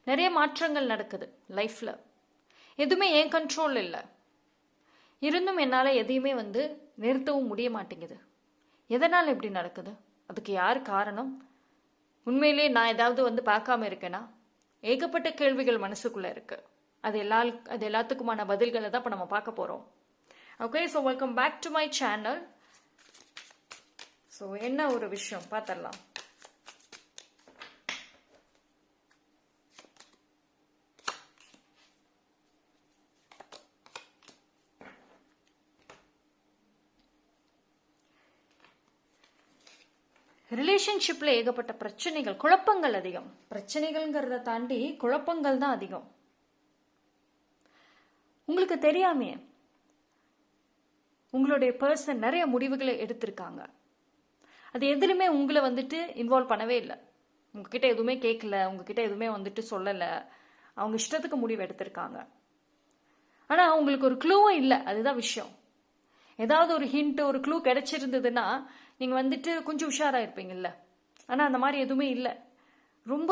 நிறைய மாற்றங்கள் நடக்குது லைஃப்பில். எதுவுமே என் கண்ட்ரோல் இல்லை. இருந்தும் என்னால் எதையுமே நிறுத்தவும் முடிய மாட்டேங்குது. எதனால் இப்படி நடக்குது? அதுக்கு யார் காரணம்? உண்மையிலே நான் ஏதாவது பார்க்காம இருக்கேனா? ஏகப்பட்ட கேள்விகள் மனசுக்குள்ளே இருக்குது. அது எல்லாத்துக்குமான பதில்களை தான் இப்போ நம்ம பார்க்க போகிறோம். Okay, so welcome back to my channel. So என்ன ஒரு விஷயம் பார்த்துடலாம். ரிலேஷன்ஷிப்பில் ஏகப்பட்ட பிரச்சனைகள், குழப்பங்கள் அதிகம். பிரச்சனைகள்ங்கிறத தாண்டி குழப்பங்கள் தான் அதிகம். உங்களுக்கு தெரியாமே உங்களுடைய பர்சன் நிறைய முடிவுகளை எடுத்திருக்காங்க. அது எதுலையுமே உங்களை இன்வால்வ் பண்ணவே இல்லை. உங்ககிட்ட எதுவுமே கேட்கல, உங்ககிட்ட எதுவுமே சொல்லலை. அவங்க இஷ்டத்துக்கு முடிவு எடுத்திருக்காங்க. ஆனால் உங்களுக்கு ஒரு க்ளூவும் இல்லை. அதுதான் விஷயம். ஏதாவது ஒரு ஹிண்ட், ஒரு க்ளூ கிடைச்சிருந்ததுன்னா நீங்கள் கொஞ்சம் உஷாராக இருப்பீங்கல்ல. ஆனால் அந்த மாதிரி எதுவுமே இல்லை. ரொம்ப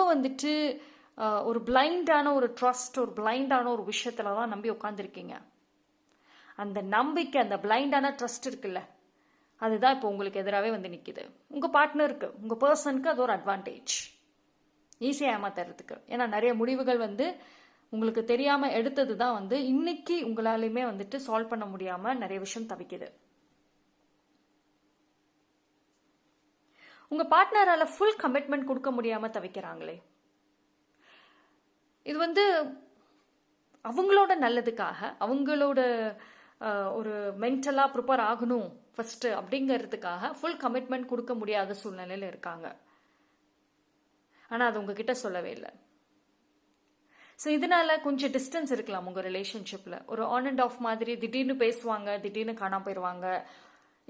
ஒரு பிளைண்டான ஒரு ட்ரஸ்ட், ஒரு பிளைண்டான ஒரு விஷயத்துல தான் நம்பி உட்காந்துருக்கீங்க. அந்த நம்பிக்கை, அந்த பிளைண்டான ட்ரஸ்ட் இருக்குல்ல, அதுதான் இப்போ உங்களுக்கு எதிராகவே நிற்கிது. உங்கள் பார்ட்னருக்கு, உங்கள் பர்சனுக்கு அது ஒரு அட்வான்டேஜ், ஈஸியாக ஏமாத்துறதுக்கு. ஏன்னா நிறைய முடிவுகள் உங்களுக்கு தெரியாமல் எடுத்தது தான் இன்னைக்கு உங்களாலையுமே சால்வ் பண்ண முடியாமல் நிறைய விஷயம் தவிக்குது. உங்கள் பார்ட்னரால் ஃபுல் கமிட்மெண்ட் கொடுக்க முடியாமல் தவிக்கிறாங்களே. இது அவங்களோட நல்லதுக்காக, அவங்களோட ஒரு மென்டலாக ப்ரிப்பேர் ஆகணும் ஃபஸ்ட்டு அப்படிங்கிறதுக்காக ஃபுல் கமிட்மெண்ட் கொடுக்க முடியாத சூழ்நிலையில் இருக்காங்க. ஆனால் அது உங்ககிட்ட சொல்லவே இல்லை. ஸோ இதனால கொஞ்சம் டிஸ்டன்ஸ் இருக்கலாம் உங்கள் ரிலேஷன்ஷிப்பில். ஒரு ஆன் அண்ட் ஆஃப் மாதிரி, திடீர்னு பேசுவாங்க, திடீர்னு காணாம போயிடுவாங்க.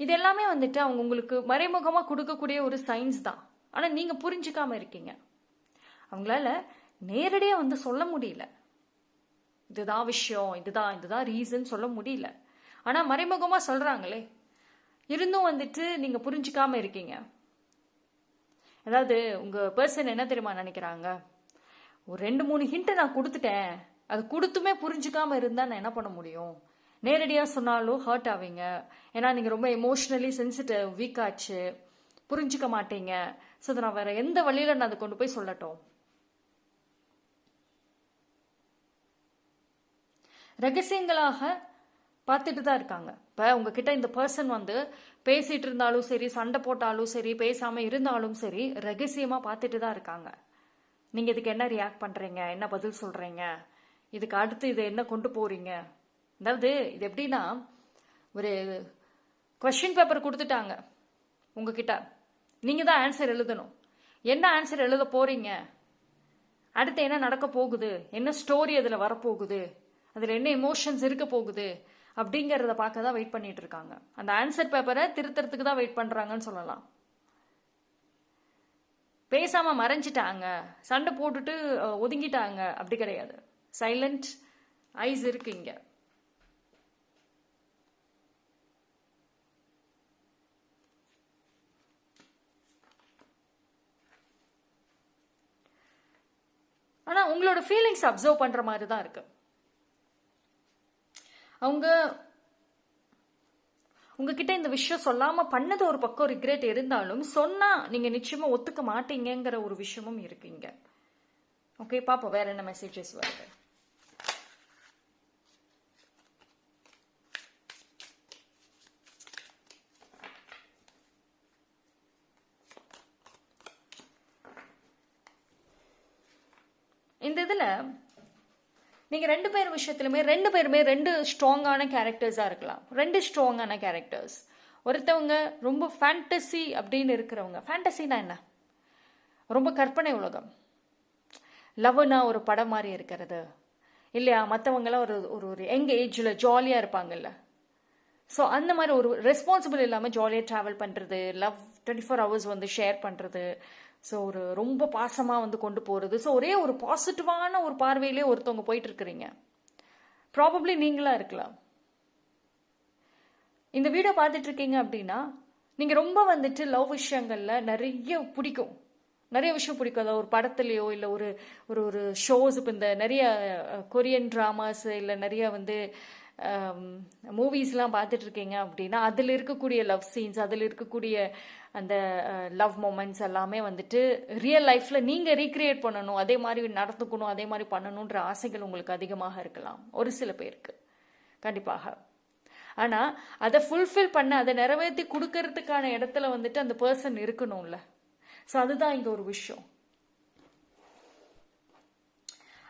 இது எல்லாமே அவங்க உங்களுக்கு மறைமுகமாக கொடுக்கக்கூடிய ஒரு சைன்ஸ் தான். ஆனால் நீங்கள் புரிஞ்சுக்காம இருக்கீங்க. அவங்களால நேரடியாக சொல்ல முடியல, இதுதான் விஷயம், இதுதான் ரீசன் சொல்ல முடியல. ஆனால் மறைமுகமாக சொல்கிறாங்களே, இருந்தும் நீங்கள் புரிஞ்சுக்காம இருக்கீங்க. அதாவது உங்கள் பர்சன் என்ன தெரியுமா நினைக்கிறாங்க, ஒரு 2-3 ஹிண்ட்டை நான் கொடுத்துட்டேன், அது கொடுத்துமே புரிஞ்சுக்காம இருந்தால் நான் என்ன பண்ண முடியும்? நேரடியாக சொன்னாலும் ஹர்ட் ஆவீங்க. ஏன்னா நீங்கள் ரொம்ப எமோஷ்னலி சென்சிட்டிவ், வீக் ஆச்சு, புரிஞ்சுக்க மாட்டீங்க. ஸோ அதை நான் வேற எந்த வழியில் நான் அதை கொண்டு போய் சொல்லட்டும்? ரகசியங்களாக பார்த்துட்டு தான் இருக்காங்க. இப்போ உங்ககிட்ட இந்த பர்சன் பேசிட்டு இருந்தாலும் சரி, சண்டை போட்டாலும் சரி, பேசாமல் இருந்தாலும் சரி, ரகசியமாக பார்த்துட்டு தான் இருக்காங்க. நீங்கள் இதுக்கு என்ன ரியாக்ட் பண்ணுறீங்க, என்ன பதில் சொல்கிறீங்க, இதுக்கு அடுத்து இதை என்ன கொண்டு போகிறீங்க. அதாவது இது எப்படின்னா, ஒரு கொஸ்டின் பேப்பர் கொடுத்துட்டாங்க உங்ககிட்ட, நீங்கள் தான் ஆன்சர் எழுதணும். என்ன ஆன்சர் எழுத போகிறீங்க, அடுத்து என்ன நடக்க போகுது, என்ன ஸ்டோரி அதில் வரப்போகுது, அதில் என்ன எமோஷன்ஸ் இருக்க போகுது அப்படிங்கிறத பார்க்க தான் வெயிட் பண்ணிட்டு இருக்காங்க. அந்த ஆன்சர் பேப்பரை திருத்தறதுக்கு தான் வெயிட் பண்ணுறாங்கன்னு சொல்லலாம். பேசாமல் மறைஞ்சிட்டாங்க, சண்டை போட்டுட்டு ஒதுங்கிட்டாங்க, அப்படி கிடையாது. சைலண்ட் ஐஸ் இருக்கு இங்க. ஆனால் உங்களோட ஃபீலிங்ஸ் அப்சர்வ் பண்ணுற மாதிரி தான் இருக்கு. அவங்க உங்ககிட்ட இந்த விஷயம் சொல்லாமல் பண்ணது ஒரு பக்கம் ரிக்ரெட் இருந்தாலும், சொன்னால் நீங்கள் நிச்சயமாக ஒத்துக்க மாட்டீங்கிற ஒரு விஷயமும் இருக்குங்க. ஓகே, பாப்போம் வேற என்ன மெசேஜஸ் வருது. இந்த இதில் நீங்கள் 2 பேர் விஷயத்துலையுமே 2 பேருமே 2 ஸ்ட்ராங்கான கேரக்டர்ஸாக இருக்கலாம். 2 ஸ்ட்ராங்கான கேரக்டர்ஸ். ஒருத்தவங்க ரொம்ப ஃபேண்டசி அப்படின்னு இருக்கிறவங்க. ஃபேண்டசினா என்ன? ரொம்ப கற்பனை உலகம். லவ்னா ஒரு படம் மாதிரி இருக்கிறது இல்லையா? மற்றவங்களாம் ஒரு ஒரு யங் ஏஜில் ஜாலியாக இருப்பாங்கல்ல. ஸோ அந்த மாதிரி ஒரு ரெஸ்பான்சிபிள் இல்லாமல் ஜாலியாக ட்ராவல் பண்ணுறது, லவ் 24 hours ஷேர் பண்ணுறது, ஸோ ஒரு ரொம்ப பாசமாக கொண்டு போகிறது. ஸோ ஒரே ஒரு பாசிட்டிவான ஒரு பார்வையிலே ஒருத்தவங்க போயிட்டு இருக்கிறீங்க. ப்ராபப்ளி நீங்களாக இருக்கலாம். இந்த வீடியோ பார்த்துட்டு இருக்கீங்க அப்படின்னா, நீங்கள் ரொம்ப லவ் விஷயங்களில் நிறைய பிடிக்கும், நிறைய விஷயம் பிடிக்கும். அதாவது ஒரு படத்துலையோ இல்லை ஒரு ஒரு ஒரு ஷோஸ், இப்போ இந்த நிறைய கொரியன் ட்ராமாஸ் இல்லை நிறைய வந்து மூவிஸ்லாம் பார்த்துட்டு இருக்கீங்க அப்படின்னா அதில் இருக்கக்கூடிய லவ் சீன்ஸ், அதில் இருக்கக்கூடிய அந்த லவ் மொமெண்ட்ஸ் எல்லாமே வந்துட்டு ரியல் லைஃப்பில் நீங்கள் ரீக்ரியேட் பண்ணணும், அதே மாதிரி நடந்துக்கணும், அதே மாதிரி பண்ணணுன்ற ஆசைகள் உங்களுக்கு அதிகமாக இருக்கலாம் ஒரு சில பேருக்கு கண்டிப்பாக. ஆனால் அதை ஃபுல்ஃபில் பண்ண, அதை நிறைவேற்றி கொடுக்கறதுக்கான இடத்துல வந்துட்டு அந்த பர்சன் இருக்கணும்ல. ஸோ அதுதான் இங்கே ஒரு விஷயம்.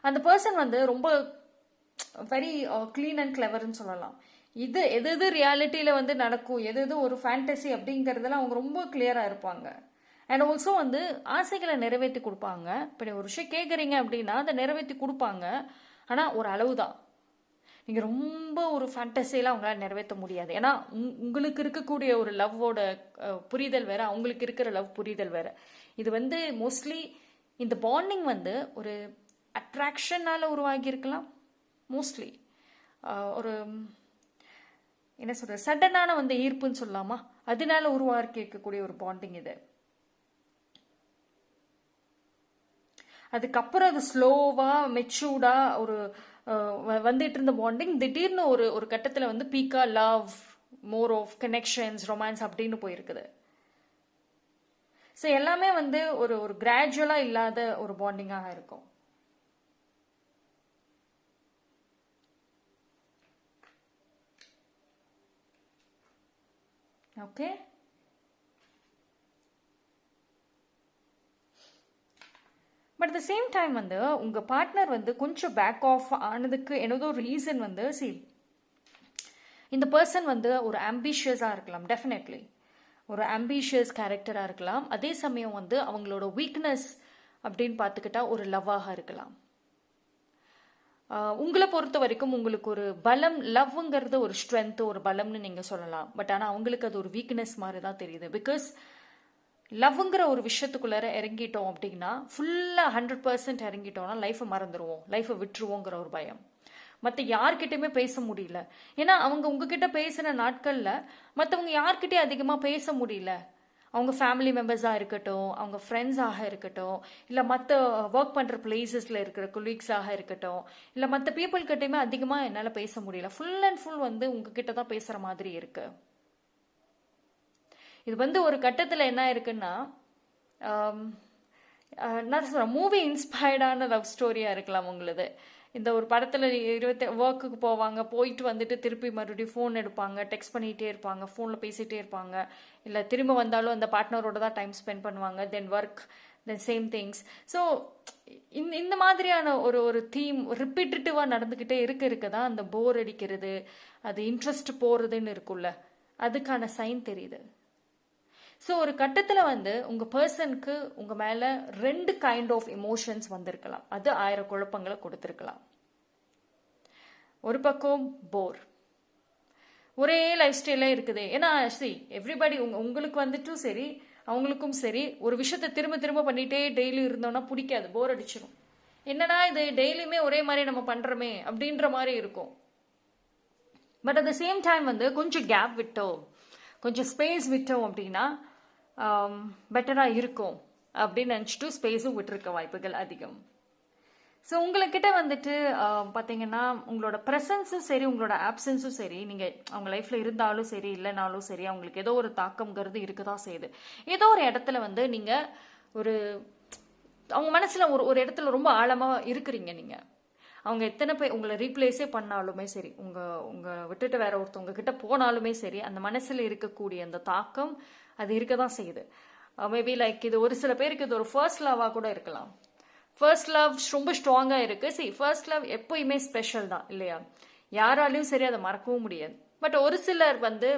அந்த பர்சன் வந்து ரொம்ப வெரி க்ளீன் அண்ட் கிளவர்னு சொல்லலாம். இது எது எது ரியாலிட்டியில் வந்து நடக்கும், எது எது ஒரு ஃபேண்டசி அப்படிங்கிறதுல அவங்க ரொம்ப கிளியராக இருப்பாங்க. அண்ட் ஆல்சோ வந்து ஆசைகளை நிறைவேற்றி கொடுப்பாங்க. இப்போ ஒரு விஷயம் கேட்குறீங்க அப்படின்னா அதை நிறைவேற்றி கொடுப்பாங்க. ஆனால் ஒரு அளவு தான். நீங்கள் ரொம்ப ஒரு ஃபேண்டசியெல்லாம் அவங்களால நிறைவேற்ற முடியாது. ஏன்னா உங்களுக்கு இருக்கக்கூடிய ஒரு லவ்வோட புரிதல் வேற, அவங்களுக்கு இருக்கிற லவ் புரிதல் வேற. இது வந்து மோஸ்ட்லி இந்த பாண்டிங் வந்து ஒரு அட்ராக்ஷனால் உருவாகி இருக்கலாம். மோஸ்ட்லி ஒரு என்ன சொல்கிறது, சடனான வந்து ஈர்ப்புன்னு சொல்லலாமா, அதனால உருவாக்கி இருக்கக்கூடிய ஒரு பாண்டிங் இது. அதுக்கப்புறம் அது ஸ்லோவாக மெச்சூர்டாக ஒரு வந்துட்டு இருந்த பாண்டிங் திடீர்னு ஒரு ஒரு கட்டத்தில் வந்து பீக்கா love, more of connections, romance அப்படின்னு போயிருக்குது. ஸோ எல்லாமே வந்து ஒரு ஒரு கிராஜுவலாக இல்லாத ஒரு பாண்டிங்காக இருக்கும். Okay, but at the same time வந்து உங்கள் பார்ட்னர் வந்து கொஞ்சம் பேக் ஆஃப் ஆனதுக்கு என்னதோ ரீசன் வந்து இந்த பர்சன் வந்து ஒரு ஆம்பிஷியஸாக இருக்கலாம். டெஃபினெட்லி ஒரு ஆம்பிஷியஸ் கேரக்டராக இருக்கலாம். அதே சமயம் வந்து அவங்களோட வீக்னஸ் அப்படின்னு பார்த்துக்கிட்டா ஒரு லவ்வாக இருக்கலாம். உங்களை பொறுத்த வரைக்கும் உங்களுக்கு ஒரு பலம், லவ்ங்கிறது ஒரு ஸ்ட்ரென்த்து, ஒரு பலம்னு நீங்கள் சொல்லலாம். பட் ஆனால் அவங்களுக்கு அது ஒரு வீக்னஸ் மாதிரி தான் தெரியுது. பிகாஸ் லவ்ங்கிற ஒரு விஷயத்துக்குள்ளார இறங்கிட்டோம் அப்படின்னா ஃபுல்லாக 100% இறங்கிட்டோம்னா லைஃப்பை மறந்துடுவோம், லைஃப்பை விட்டுருவோங்கிற ஒரு பயம். மற்ற யார்கிட்டையுமே பேச முடியல. ஏன்னா அவங்க உங்ககிட்ட பேசுகிற நாட்களில் மற்றவங்க யார்கிட்டையும் அதிகமாக பேச முடியல. அவங்க ஃபேமிலி மெம்பர்ஸாக இருக்கட்டும், அவங்க ஃப்ரெண்ட்ஸாக இருக்கட்டும், இல்லை மற்ற ஒர்க் பண்ணுற பிளேசஸில் இருக்கிற கொலீக்ஸாக இருக்கட்டும், இல்லை மற்ற பீப்புள்கிட்டையுமே அதிகமாக என்னால் பேச முடியல. ஃபுல் அண்ட் ஃபுல் வந்து உங்ககிட்ட தான் பேசுகிற மாதிரி இருக்கு. இது வந்து ஒரு கட்டத்தில் என்ன இருக்குன்னா, நான் சொல்கிறேன், மூவி இன்ஸ்பயர்டான லவ் ஸ்டோரியாக இருக்கலாம் உங்களுது. இந்த ஒரு படத்தில் ஒர்க்குக்கு போவாங்க, போயிட்டு வந்துட்டு திருப்பி மறுபடியும் ஃபோன் எடுப்பாங்க, டெக்ஸ்ட் பண்ணிகிட்டே இருப்பாங்க, ஃபோனில் பேசிகிட்டே இருப்பாங்க, இல்லை திரும்ப வந்தாலும் அந்த பார்ட்னரோட தான் டைம் ஸ்பெண்ட் பண்ணுவாங்க, தென் work, then same things. So இந்த மாதிரியான ஒரு ஒரு தீம் ரிப்பீட்டேட்டிவாக நடந்துக்கிட்டே இருக்க தான் அந்த போர் அடிக்கிறது, அது இன்ட்ரெஸ்ட் போகிறதுன்னு இருக்குல்ல, அதுக்கான சைன் தெரியுது. ஸோ ஒரு கட்டத்தில் வந்து உங்கள் பர்சனுக்கு உங்கள் மேலே 2 கைண்ட் ஆஃப் எமோஷன்ஸ் வந்திருக்கலாம். அது 1000 குழப்பங்களை கொடுத்துருக்கலாம். ஒரு பக்கம் போர், ஒரே லைஃப் ஸ்டைலே இருக்குது. ஏன்னா எவ்ரிபடி உங்களுக்கு வந்துட்டும் சரி, அவங்களுக்கும் சரி, ஒரு விஷயத்தை திரும்ப திரும்ப பண்ணிகிட்டே டெய்லி இருந்தோம்னா பிடிக்காது, போர் அடிச்சிடும். என்னடா இது டெய்லியுமே ஒரே மாதிரி நம்ம பண்ணுறோமே அப்படின்ற மாதிரி இருக்கும். But at the same time வந்து கொஞ்சம் கேப் விட்டோம், கொஞ்சம் ஸ்பேஸ் விட்டோம் அப்படின்னா பெட்டராக இருக்கும் அப்படின்னு நினச்சிட்டு ஸ்பேஸும் விட்டுருக்க வாய்ப்புகள் அதிகம். ஸோ உங்கள்கிட்ட வந்துட்டு பார்த்தீங்கன்னா உங்களோட ப்ரெசன்ஸும் சரி, உங்களோட ஆப்சன்ஸும் சரி, நீங்கள் அவங்க லைஃப்பில் இருந்தாலும் சரி இல்லைனாலும் சரி, அவங்களுக்கு ஏதோ ஒரு தாக்கம்ங்கிறது இருக்க தான் செய்யுது. ஏதோ ஒரு இடத்துல வந்து நீங்கள் ஒரு அவங்க மனசில் ஒரு ஒரு இடத்துல ரொம்ப ஆழமாக இருக்கிறீங்க. நீங்கள் அவங்க எத்தனை பேர் உங்களை ரீப்ளேஸே பண்ணாலுமே சரி, உங்கள் விட்டுட்டு வேற ஒருத்தவங்க கிட்ட போனாலுமே சரி, அந்த மனசில் இருக்கக்கூடிய அந்த தாக்கம் அது இருக்க தான் செய்யுது. மேபி லைக் இது ஒரு சில பேருக்கு இது ஒரு ஃபர்ஸ்ட் லவ்வாக கூட இருக்கலாம். ஃபர்ஸ்ட் லவ் ரொம்ப ஸ்ட்ராங்காக இருக்குது. ஃபர்ஸ்ட் லவ் எப்போயுமே ஸ்பெஷல் தான் இல்லையா, யாராலையும் சரி அதை மறக்கவும் முடியாது. பட் ஒரு சிலர் வந்து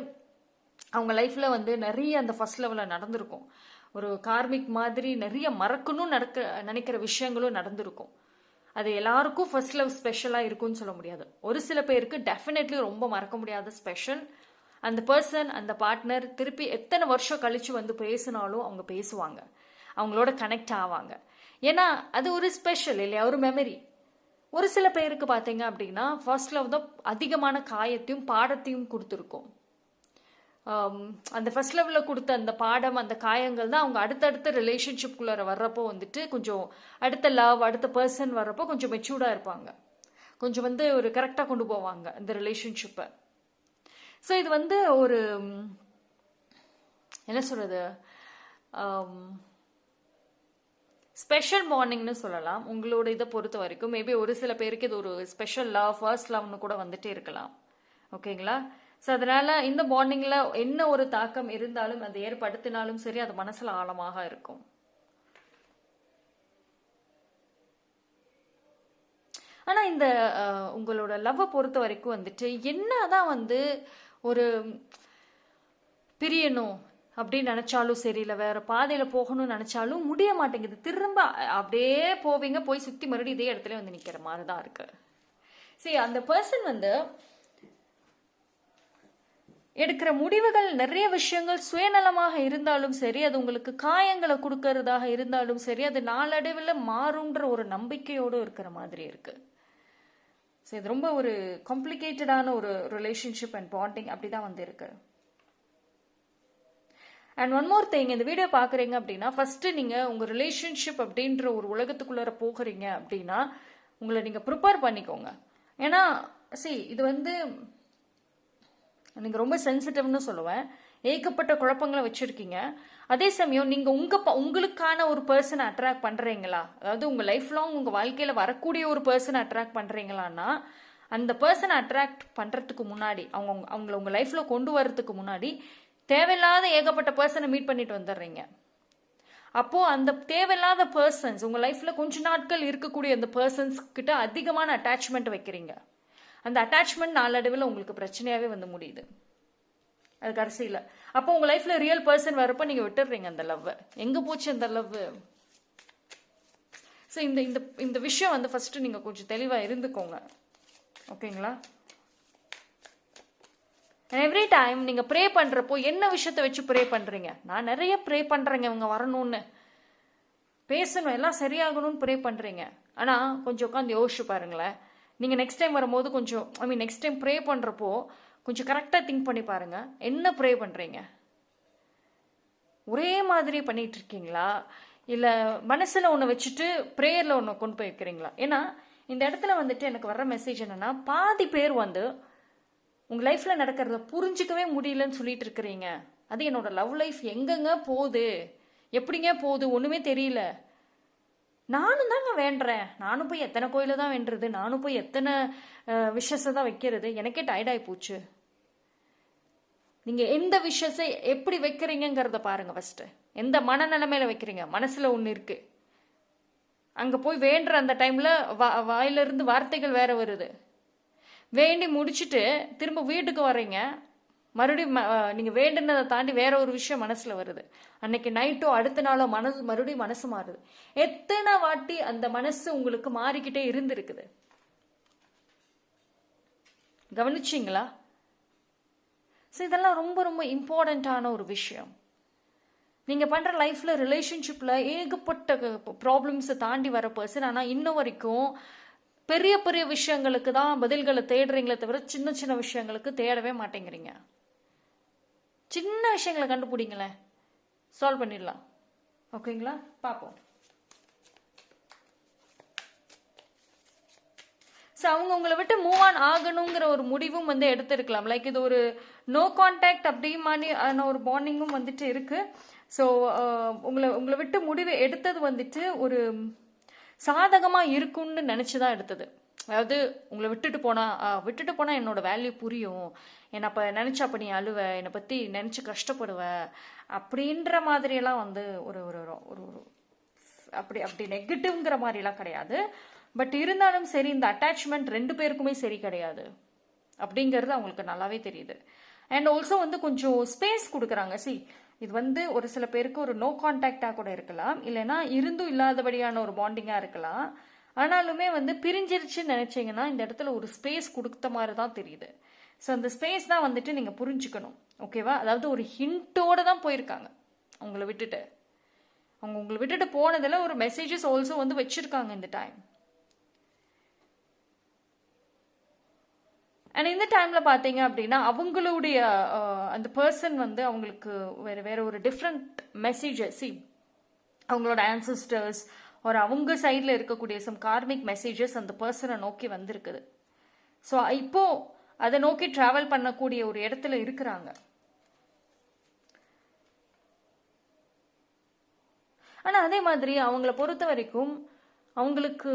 அவங்க லைஃப்பில் வந்து நிறைய அந்த ஃபர்ஸ்ட் லெவலில் நடந்திருக்கும். ஒரு கார்மிக் மாதிரி நிறைய மறக்கணும்னு நினைக்கிற விஷயங்களும் நடந்திருக்கும். அது எல்லாருக்கும் ஃபர்ஸ்ட் லவ் ஸ்பெஷலாக இருக்கும்னு சொல்ல முடியாது. ஒரு சில பேருக்கு டெஃபினெட்லி ரொம்ப மறக்க முடியாத ஸ்பெஷல். அந்த பர்சன், அந்த பார்ட்னர் திருப்பி எத்தனை வருஷம் கழிச்சு வந்து பேசினாலும் அவங்க பேசுவாங்க, அவங்களோட கனெக்ட் ஆவாங்க. ஏன்னா அது ஒரு ஸ்பெஷல் இல்லையா, ஒரு மெமரி. ஒரு சில பேருக்கு பார்த்தீங்க அப்படின்னா ஃபர்ஸ்ட் லவ் தான் அதிகமான காயத்தையும் பாடத்தையும் கொடுத்துருக்கும். அந்த ஃபர்ஸ்ட் லெவலில் கொடுத்த அந்த பாடம், அந்த காயங்கள் தான் அவங்க அடுத்தடுத்த ரிலேஷன்ஷிப்குள்ளார வர்றப்போ வந்துட்டு கொஞ்சம் அடுத்த லவ், அடுத்த பர்சன் வர்றப்போ கொஞ்சம் மெச்சூர்டாக இருப்பாங்க, கொஞ்சம் வந்து ஒரு கரெக்டாக கொண்டு போவாங்க இந்த ரிலேஷன்ஷிப்பை. ஸோ இது வந்து ஒரு என்ன சொல்கிறது, ஸ்பெஷல் மார்னிங்னு சொல்லலாம் உங்களோட இதை பொறுத்த வரைக்கும். மேபி ஒரு சில பேருக்கு இது ஒரு ஸ்பெஷல் லவ், ஃபர்ஸ்ட் லவ்னு கூட வந்துட்டே இருக்கலாம். ஓகேங்களா? ஸோ அதனால இந்த மார்னிங்கில் என்ன ஒரு தாக்கம் இருந்தாலும் அது ஏற்படுத்தினாலும் சரி, அது மனசில் ஆழமாக இருக்கும். ஆனால் இந்த உங்களோட லவ்வை பொறுத்த வரைக்கும் வந்துட்டு என்னதான் வந்து ஒரு பிரியணும் அப்படின்னு நினச்சாலும் சரி, இல்லை வேற பாதையில் போகணும்னு நினச்சாலும் முடிய மாட்டேங்குது. திரும்ப அப்படியே போவீங்க, போய் சுற்றி மறுபடியும் இதே இடத்துல வந்து நிற்கிற மாதிரி தான் இருக்கு. சரி, அந்த பர்சன் வந்து எடுக்கிற முடிவுகள் நிறைய விஷயங்கள் சுயநலமாக இருந்தாலும் சரி, அது உங்களுக்கு காயங்களை கொடுக்கறதாக இருந்தாலும் சரி, அது நாளடைவில் மாறுன்ற ஒரு நம்பிக்கையோடு இருக்கிற மாதிரி இருக்கு. ஸோ இது ரொம்ப ஒரு காம்ப்ளிகேட்டடான ஒரு ரிலேஷன்ஷிப் அண்ட் பாண்டிங் அப்படிதான் வந்து இருக்கு. அண்ட் ஒன் மோர் திங், இந்த வீடியோ பார்க்குறீங்க அப்படின்னா ஃபர்ஸ்ட் நீங்கள் உங்கள் ரிலேஷன்ஷிப் அப்படின்ற ஒரு உலகத்துக்குள்ளார போகிறீங்க அப்படின்னா உங்களை நீங்கள் ப்ரிப்பேர் பண்ணிக்கோங்க. ஏன்னா இது வந்து நீங்கள் ரொம்ப சென்சிட்டிவ்னு சொல்லுவேன். ஏகப்பட்ட குழப்பங்களை வச்சுருக்கீங்க. அதே சமயம் நீங்கள் உங்களுக்கான ஒரு பர்சனை அட்ராக்ட் பண்ணுறீங்களா, அதாவது உங்கள் லைஃப் லாங் உங்கள் வாழ்க்கையில் வரக்கூடிய ஒரு பர்சனை அட்ராக்ட் பண்ணுறீங்களான்னா, அந்த பர்சனை அட்ராக்ட் பண்ணுறதுக்கு முன்னாடி, அவங்கள உங்கள் லைஃப்பில் கொண்டு வர்றதுக்கு முன்னாடி தேவையில்லாத ஏகப்பட்ட பர்சனை மீட் பண்ணிட்டு வந்துடுறீங்க. அப்போது அந்த தேவையில்லாத பர்சன்ஸ் உங்கள் லைஃப்பில் கொஞ்ச நாட்கள் இருக்கக்கூடிய அந்த பர்சன்ஸ் கிட்ட அதிகமான அட்டாச்மெண்ட் வைக்கிறீங்க. அந்த அட்டாச்மெண்ட் நாளடைவில் உங்களுக்கு பிரச்சனையாகவே வந்து முடியுது அது கடைசியில். அப்போ உங்கள் லைஃப்பில் ரியல் பர்சன் வரப்போ நீங்கள் விட்டுடுறீங்க அந்த லவ்வை. எங்கே போச்சு அந்த லவ்? ஸோ இந்த இந்த இந்த விஷயம் வந்து ஃபஸ்ட்டு நீங்கள் கொஞ்சம் தெளிவாக இருந்துக்கோங்க. ஓகேங்களா? எவ்ரி டைம் நீங்கள் ப்ரே பண்ணுறப்போ என்ன விஷயத்தை வச்சு ப்ரே பண்ணுறீங்க? நான் நிறைய ப்ரே பண்ணுறேங்க இவங்க வரணும்னு, பேசணும், எல்லாம் சரியாகணும்னு ப்ரே பண்ணுறீங்க. ஆனால் கொஞ்சம் உட்காந்து யோசிச்சு பாருங்களேன். நீங்கள் நெக்ஸ்ட் டைம் வரும்போது கொஞ்சம் நெக்ஸ்ட் டைம் ப்ரே பண்ணுறப்போ கொஞ்சம் கரெக்டாக திங்க் பண்ணி பாருங்கள். என்ன ப்ரே பண்ணுறீங்க? ஒரே மாதிரி பண்ணிட்டு இருக்கீங்களா, இல்லை மனசில் ஒன்று வச்சுட்டு ப்ரேயரில் ஒன்று கொண்டு போய் வைக்கிறீங்களா? ஏன்னா இந்த இடத்துல வந்துட்டு எனக்கு வர்ற மெசேஜ் என்னென்னா, பாதி பேர் வந்து உங்கள் லைஃப்பில் நடக்கிறத புரிஞ்சிக்கவே முடியலன்னு சொல்லிட்டு இருக்கிறீங்க. அது என்னோட லவ் லைஃப் எங்கெங்க போகுது, எப்படிங்க போகுது, ஒன்றுமே தெரியல. நானும் தாங்க வேண்டுறேன், நானும் போய் எத்தனை கோயில தான் வேண்டுறது, நானும் போய் எத்தனை விஷஸை தான் வைக்கிறது, எனக்கே டயர்டாகி போச்சு. நீங்கள் எந்த விஷஸை எப்படி வைக்கிறீங்கிறத பாருங்கள் ஃபஸ்ட்டு. எந்த மனநிலைமையில வைக்கிறீங்க? மனசில் ஒன்று இருக்குது, அங்கே போய் வேண்டுற அந்த டைமில் வாயிலிருந்து வார்த்தைகள் வேற வருது. வேண்டி முடிச்சுட்டு திரும்ப வீட்டுக்கு வர்றீங்க, மறுபடியும் நீங்கள் வேண்டுனதை தாண்டி வேற ஒரு விஷயம் மனசில் வருது. அன்னைக்கு நைட்டோ அடுத்த நாளோ மறுபடியும் மனசு மாறுது. எத்தனை வாட்டி அந்த மனசு உங்களுக்கு மாறிக்கிட்டே இருந்திருக்குது, கவனிச்சிங்களா? ஸோ இதெல்லாம் ரொம்ப ரொம்ப இம்பார்ட்டண்ட்டான ஒரு விஷயம். நீங்கள் பண்ணுற லைஃப்பில் ரிலேஷன்ஷிப்பில் ஏகப்பட்ட ப்ராப்ளம்ஸை தாண்டி வர பர்சன், ஆனால் இன்ன வரைக்கும் பெரிய பெரிய விஷயங்களுக்கு தான் பதில்களை தேடுறீங்களே தவிர சின்ன சின்ன விஷயங்களுக்கு தேடவே மாட்டேங்கிறீங்க. சின்ன விஷயங்களை கண்டுபிடிங்களேன், சால்வ் பண்ணிடலாம். ஓகேங்களா? பார்ப்போம். ஸோ அவங்க உங்களை விட்டு மூவ் ஆன் ஆகணுங்கிற ஒரு முடிவும் வந்து எடுத்துருக்கலாம். லைக் இது ஒரு நோ கான்டாக்ட் அப்படி மாதிரியான ஒரு பாண்டிங்கும் வந்துட்டு இருக்கு. ஸோ உங்களை விட்டு முடிவு எடுத்தது வந்துட்டு ஒரு சாதகமாக இருக்கும்னு நினச்சி தான் எடுத்தது. அதாவது உங்களை விட்டுட்டு போனால் என்னோட வேல்யூ புரியும், என்னை அப்போ நினச்சா அப்போ நீ அழுவ, என்னை பற்றி நினச்சி கஷ்டப்படுவ அப்படின்ற மாதிரியெல்லாம் வந்து ஒரு ஒரு ஒரு அப்படி அப்படி நெகட்டிவ்ங்கிற மாதிரிலாம் கிடையாது. பட் இருந்தாலும் சரி, இந்த அட்டாச்மெண்ட் ரெண்டு பேருக்குமே சரி கிடையாது அப்படிங்கிறது அவங்களுக்கு நல்லாவே தெரியுது. அண்ட் ஆல்சோ வந்து கொஞ்சம் ஸ்பேஸ் கொடுக்குறாங்க. இது வந்து ஒரு சில பேருக்கு ஒரு நோ கான்டாக்டாக கூட இருக்கலாம், இல்லைன்னா இருந்தும் இல்லாதபடியான ஒரு பாண்டிங்காக இருக்கலாம். ஆனாலுமே வந்து பிரிஞ்சிருச்சுன்னு நினைச்சீங்கன்னா இந்த இடத்துல ஒரு ஸ்பேஸ் கொடுத்த மாதிரி தான் தெரியுது. ஸோ அந்த ஸ்பேஸ் தான் வந்துட்டு நீங்கள் புரிஞ்சுக்கணும். ஓகேவா? அதாவது ஒரு ஹிண்டோடு தான் போயிருக்காங்க உங்களை விட்டுட்டு. உங்களை விட்டுட்டு போனதில் ஒரு மெசேஜஸ் ஆல்சோ வந்து வச்சிருக்காங்க இந்த டைம். அண்ட் இந்த டைமில் பார்த்தீங்க அப்படின்னா அவங்களுடைய அந்த பர்சன் வந்து அவங்களுக்கு வேறு வேறு ஒரு டிஃப்ரெண்ட் மெசேஜஸ், அவங்களோட ஆன்சஸ்டர்ஸ் ஒரு அவங்க சைடில் இருக்கக்கூடிய சம் கார்மிக் மெசேஜஸ் அந்த பர்சனை நோக்கி வந்திருக்குது. ஸோ இப்போ அதை நோக்கி ட்ராவல் பண்ணக்கூடிய ஒரு இடத்துல இருக்கிறாங்க. ஆனால் அதே மாதிரி அவங்கள பொறுத்த வரைக்கும் அவங்களுக்கு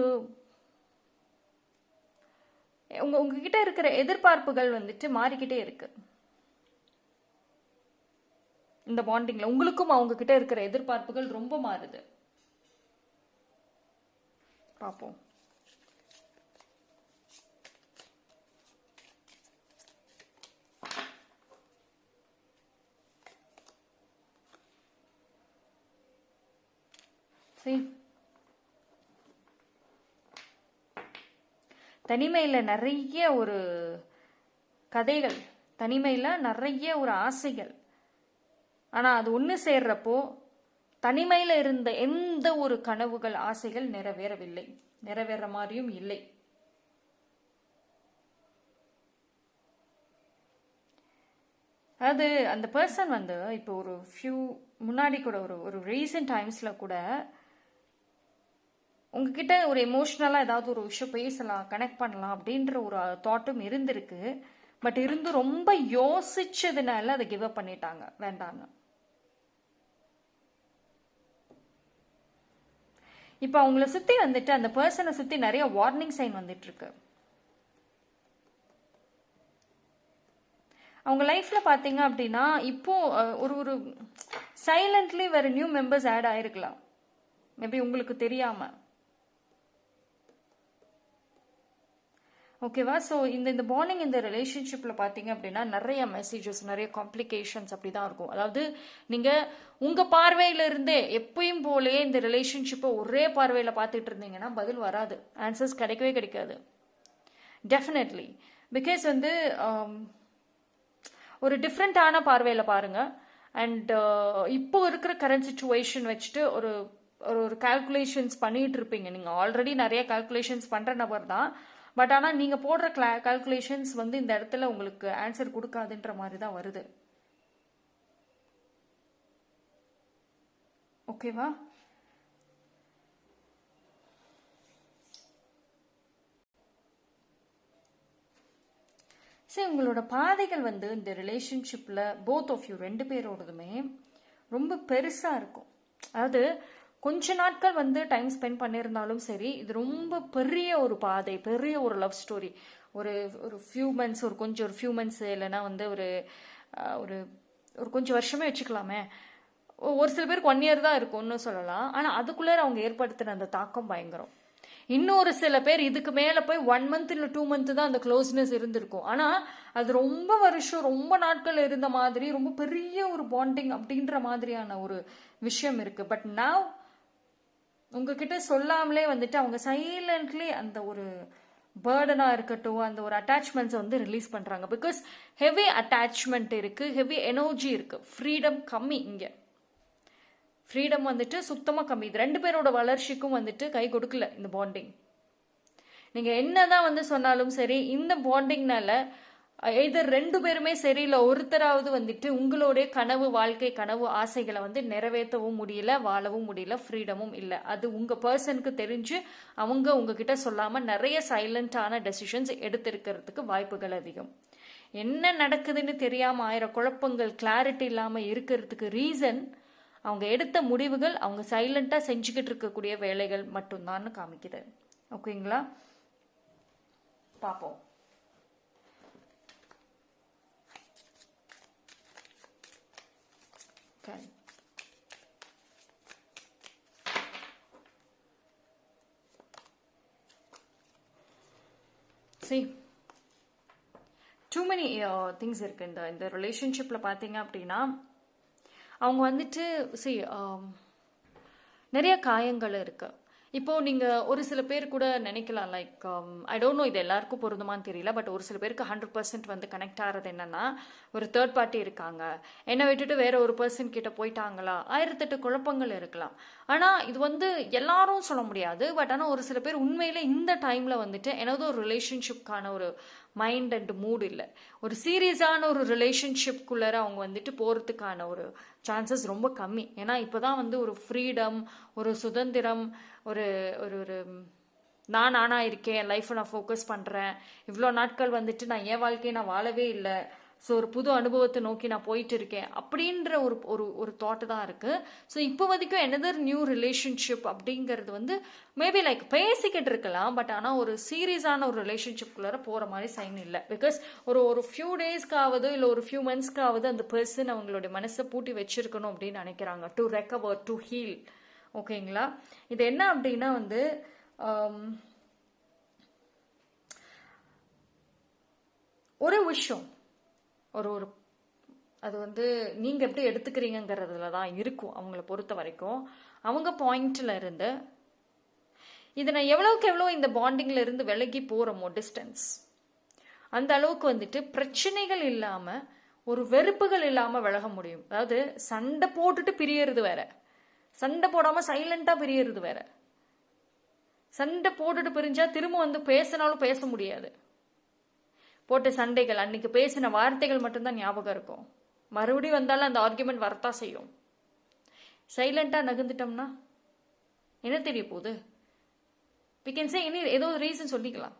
உங்ககிட்ட இருக்கிற எதிர்பார்ப்புகள் வந்துட்டு மாறிக்கிட்டே இருக்கு. இந்த பாண்டிங்ல உங்களுக்கும் அவங்க கிட்ட இருக்கிற எதிர்பார்ப்புகள் ரொம்ப மாறுது. பார்ப்போம். சரி, தனிமையில் நிறைய ஒரு கதைகள், தனிமையில் நிறைய ஒரு ஆசைகள். ஆனால் அது ஒன்று சேர்றப்போ தனிமையில் இருந்த எந்த ஒரு கனவுகள் ஆசைகள் நிறைவேறவில்லை, நிறைவேற மாதிரியும் இல்லை. அது அந்த பர்சன் வந்து இப்போ ஒரு ஃபியூ முன்னாடி கூட ஒரு ரீசெண்ட் டைம்ஸில் கூட உங்ககிட்ட ஒரு எமோஷ்னலாக ஏதாவது ஒரு விஷயம் பேசலாம், கனெக்ட் பண்ணலாம் அப்படின்ற ஒரு தாட்டும் இருந்திருக்கு. பட் இருந்து ரொம்ப யோசிச்சதுனால அதை கிவ் அப் பண்ணிட்டாங்க, வேண்டாங்க. இப்போ அவங்கள சுற்றி வந்துட்டு அந்த பர்சனை சுற்றி நிறைய வார்னிங் சைன் வந்துட்டு இருக்கு. அவங்க லைஃப்ல பார்த்தீங்க அப்படின்னா இப்போ ஒரு சைலண்ட்லி வேற நியூ மெம்பர்ஸ் ஆட் ஆயிருக்கலாம், மேபி உங்களுக்கு தெரியாம. ஓகேவா? ஸோ இந்த பாண்டிங் இந்த ரிலேஷன்ஷிப்பில் பார்த்தீங்க அப்படின்னா நிறைய மெசேஜஸ், நிறைய காம்ப்ளிகேஷன்ஸ் அப்படி தான் இருக்கும். அதாவது நீங்கள் உங்கள் பார்வையிலிருந்தே எப்பயும் போலே இந்த ரிலேஷன்ஷிப்பை ஒரே பார்வையில் பார்த்துட்டு இருந்தீங்கன்னா பதில் வராது, ஆன்சர்ஸ் கிடைக்கவே கிடைக்காது. டெஃபினெட்லி. பிகாஸ் வந்து ஒரு டிஃப்ரெண்ட்டான பார்வையில் பாருங்கள். அண்ட் இப்போ இருக்கிற கரண்ட் சுச்சுவேஷன் வச்சுட்டு ஒரு ஒரு கால்குலேஷன்ஸ் பண்ணிட்டு இருப்பீங்க. நீங்கள் ஆல்ரெடி நிறைய கால்குலேஷன்ஸ் பண்ணுற நபர் தான். பட் ஆனால் நீங்கள் போடுற கால்குலேஷன்ஸ் வந்து இந்த இடத்துல உங்களுக்கு ஆன்சர் கொடுக்காதுன்ற மாதிரி தான் வருது. ஓகேவா? சரி, உங்களோட பாதைகள் வந்து இந்த ரிலேஷன்ஷிப்பில் போத் ஆஃப் யூ ரெண்டு பேரோடதுமே ரொம்ப பெருசாக இருக்கும். அதாவது கொஞ்ச நாட்கள் வந்து டைம் ஸ்பெண்ட் பண்ணியிருந்தாலும் சரி, இது ரொம்ப பெரிய ஒரு பாதை, பெரிய ஒரு லவ் ஸ்டோரி. ஒரு ஃபியூ மந்த்ஸ், ஒரு ஃபியூ மந்த்ஸ் இல்லைன்னா வந்து ஒரு ஒரு கொஞ்சம் வருஷமே வச்சுக்கலாமே. ஒரு சில பேருக்கு 1 year தான் இருக்கும்னு சொல்லலாம். ஆனால் அதுக்குள்ளே அவங்க ஏற்படுத்தின அந்த தாக்கம் பயங்கரம். இன்னொரு சில பேர் இதுக்கு மேலே போய் 1 month இல்லை 2 month தான் அந்த க்ளோஸ்னஸ் இருந்திருக்கும். ஆனால் அது ரொம்ப வருஷம், ரொம்ப நாட்கள் இருந்த மாதிரி, ரொம்ப பெரிய ஒரு பாண்டிங் அப்படின்ற மாதிரியான ஒரு விஷயம் இருக்குது. பட் நவ் உங்ககிட்ட சொல்லாமலே வந்துட்டு அவங்க சைலண்ட்லி அந்த ஒரு பேர்டனாக இருக்கட்டும், அந்த ஒரு அட்டாச்மெண்ட்ஸை வந்து ரிலீஸ் பண்ணுறாங்க. பிகாஸ் ஹெவி அட்டாச்மெண்ட் இருக்குது, ஹெவி எனர்ஜி இருக்குது, ஃப்ரீடம் கம்மி. இங்கே ஃப்ரீடம் வந்துட்டு சுத்தமாக கம்மி. இது ரெண்டு பேரோட வளர்ச்சிக்கும் வந்துட்டு கை கொடுக்கல இந்த பாண்டிங். நீங்கள் என்னதான் வந்து சொன்னாலும் சரி, இந்த பாண்டிங்னால எதர் ரெண்டு பேருமே சரி, இல்லை ஒருத்தராவது வந்துட்டு உங்களுடைய கனவு வாழ்க்கை, கனவு ஆசைகளை வந்து நிறைவேற்றவும் முடியல, வாழவும் முடியல, ஃப்ரீடமும் இல்லை. அது உங்கள் பர்சனுக்கு தெரிஞ்சு அவங்க உங்ககிட்ட சொல்லாமல் நிறைய சைலண்டான டெசிஷன்ஸ் எடுத்திருக்கிறதுக்கு வாய்ப்புகள் அதிகம். என்ன நடக்குதுன்னு தெரியாமல் 1000 குழப்பங்கள், கிளாரிட்டி இல்லாமல் இருக்கிறதுக்கு ரீசன் அவங்க எடுத்த முடிவுகள், அவங்க சைலண்டாக செஞ்சுக்கிட்டு இருக்கக்கூடிய வேலைகள் மட்டும்தான் காமிக்குது. ஓகேங்களா? பார்ப்போம். Okay. See, too many things இருக்கு இந்த ரிலேஷன்ஷிப்ல பார்த்தீங்க அப்படின்னா. அவங்க வந்துட்டு நிறைய காயங்கள் இருக்கு. இப்போ நீங்கள் ஒரு சில பேர் கூட நினைக்கலாம், லைக் ஐ டோன்ட் நோ இது எல்லாருக்கும் பொருந்துமான்னு தெரியல, பட் ஒரு சில பேருக்கு 100% வந்து கனெக்ட் ஆகிறது என்னன்னா, ஒரு தேர்ட் பார்ட்டி இருக்காங்க, என்னை விட்டுட்டு வேற ஒரு பர்சன் கிட்ட போயிட்டாங்களா, 1008 குழப்பங்கள் இருக்கலாம். ஆனால் இது வந்து எல்லாரும் சொல்ல முடியாது. பட் ஆனால் ஒரு சில பேர் உண்மையிலே இந்த டைமில் வந்துட்டு எனது ஒரு ரிலேஷன்ஷிப்கான ஒரு மைண்ட் அண்ட் மூட் இல்லை. ஒரு சீரியஸான ஒரு ரிலேஷன்ஷிப்குள்ளார அவங்க வந்துட்டு போகிறதுக்கான ஒரு சான்சஸ் ரொம்ப கம்மி. ஏன்னா இப்போ தான் வந்து ஒரு ஃப்ரீடம், ஒரு சுதந்திரம், ஒரு ஒரு ஒரு நானா இருக்கேன், என் லைஃப்பை நான் ஃபோக்கஸ் பண்ணுறேன், இவ்வளோ நாட்கள் வந்துட்டு நான் என் வாழ்க்கையை நான் வாழவே இல்லை, ஸோ ஒரு புது அனுபவத்தை நோக்கி நான் போயிட்டு இருக்கேன் அப்படின்ற ஒரு ஒரு ஒரு தாட்டு தான் இருக்குது. ஸோ இப்போ வரைக்கும் எனதர் நியூ ரிலேஷன்ஷிப் அப்படிங்கிறது வந்து மேபி லைக் பேசிக்கிட்டு இருக்கலாம், பட் ஆனால் ஒரு சீரியஸான ஒரு ரிலேஷன்ஷிப்குள்ளார போகிற மாதிரி சைன் இல்லை. பிகாஸ் ஒரு ஒரு ஃபியூ டேஸ்க்காவது இல்லை ஒரு ஃபியூ மந்த்ஸ்க்காவது அந்த பர்சன் அவங்களுடைய மனசை பூட்டி வச்சிருக்கணும் அப்படின்னு நினைக்கிறாங்க, டு ரெக்கவர், டு ஹீல். ஓகேங்களா? இது என்ன அப்படின்னா வந்து ஒரு விஷயம், ஒரு ஒரு அது வந்து நீங்கள் எப்படி எடுத்துக்கிறீங்கிறதுல தான் இருக்கும் அவங்கள பொறுத்த வரைக்கும். அவங்க பாயிண்ட்ல இருந்து இதை நான் எவ்வளோக்கு எவ்வளோ இந்த பாண்டிங்ல இருந்து விலகி போகிறோமோ டிஸ்டன்ஸ், அந்த அளவுக்கு வந்துட்டு பிரச்சனைகள் இல்லாமல், ஒரு வெறுப்புகள் இல்லாமல் விலக முடியும். அதாவது சண்டை போட்டுட்டு பிரியறது வேற, சண்டை போடாமல் சைலண்டாக பிரியறது வேற. சண்டை போட்டுட்டு பிரிஞ்சா திரும்ப வந்து பேசினாலும் பேச முடியாது. போட்ட சண்டைகள், அன்னைக்கு பேசின வார்த்தைகள் மட்டும்தான் ஞாபகம் இருக்கும். மறுபடியும் வந்தாலும் அந்த ஆர்குமெண்ட் வரத்தான் செய்யும். சைலண்டாக நகர்ந்துட்டோம்னா என்ன தெரிய போகுது? வி கேன் சே இனி ஏதோ ஒரு ரீசன் சொல்லிக்கலாம்.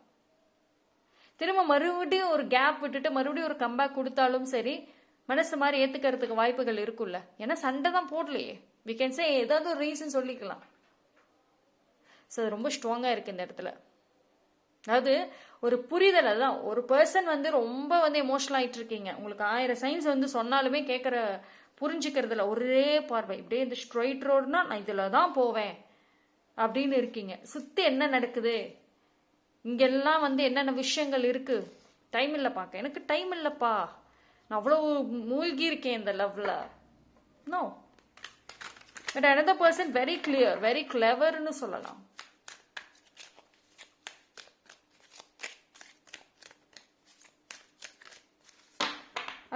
திரும்ப மறுபடியும் ஒரு கேப் விட்டுட்டு மறுபடியும் ஒரு கம்பேக் கொடுத்தாலும் சரி, மனசு மாதிரி ஏற்றுக்கிறதுக்கு வாய்ப்புகள் இருக்குல்ல. ஏன்னா சண்டை தான் போடலையே. வி கேன் சே ஏதாவது ஒரு ரீசன் சொல்லிக்கலாம். ஸோ அது ரொம்ப ஸ்ட்ராங்காக இருக்குது இந்த இடத்துல. அதாவது ஒரு புரிதல். அதுதான், ஒரு பர்சன் வந்து ரொம்ப வந்து எமோஷனல் ஆகிட்டு இருக்கீங்க, உங்களுக்கு 1000 சைன்ஸ் வந்து சொன்னாலுமே புரிஞ்சுக்கிறதுல ஒரே பார்வை, இப்படியே இந்த ஸ்ட்ரைட் ரோடுனா நான் இதில் தான் போவேன் அப்படின்னு இருக்கீங்க. சுற்றி என்ன நடக்குது, இங்கெல்லாம் வந்து என்னென்ன விஷயங்கள் இருக்கு, டைம் இல்லை பார்க்க, எனக்கு டைம் இல்லைப்பா, நான் அவ்வளோ மூழ்கி இருக்கேன் இந்த லவ்ல. No, but another person very clear, very கிளவர்னு சொல்லலாம்.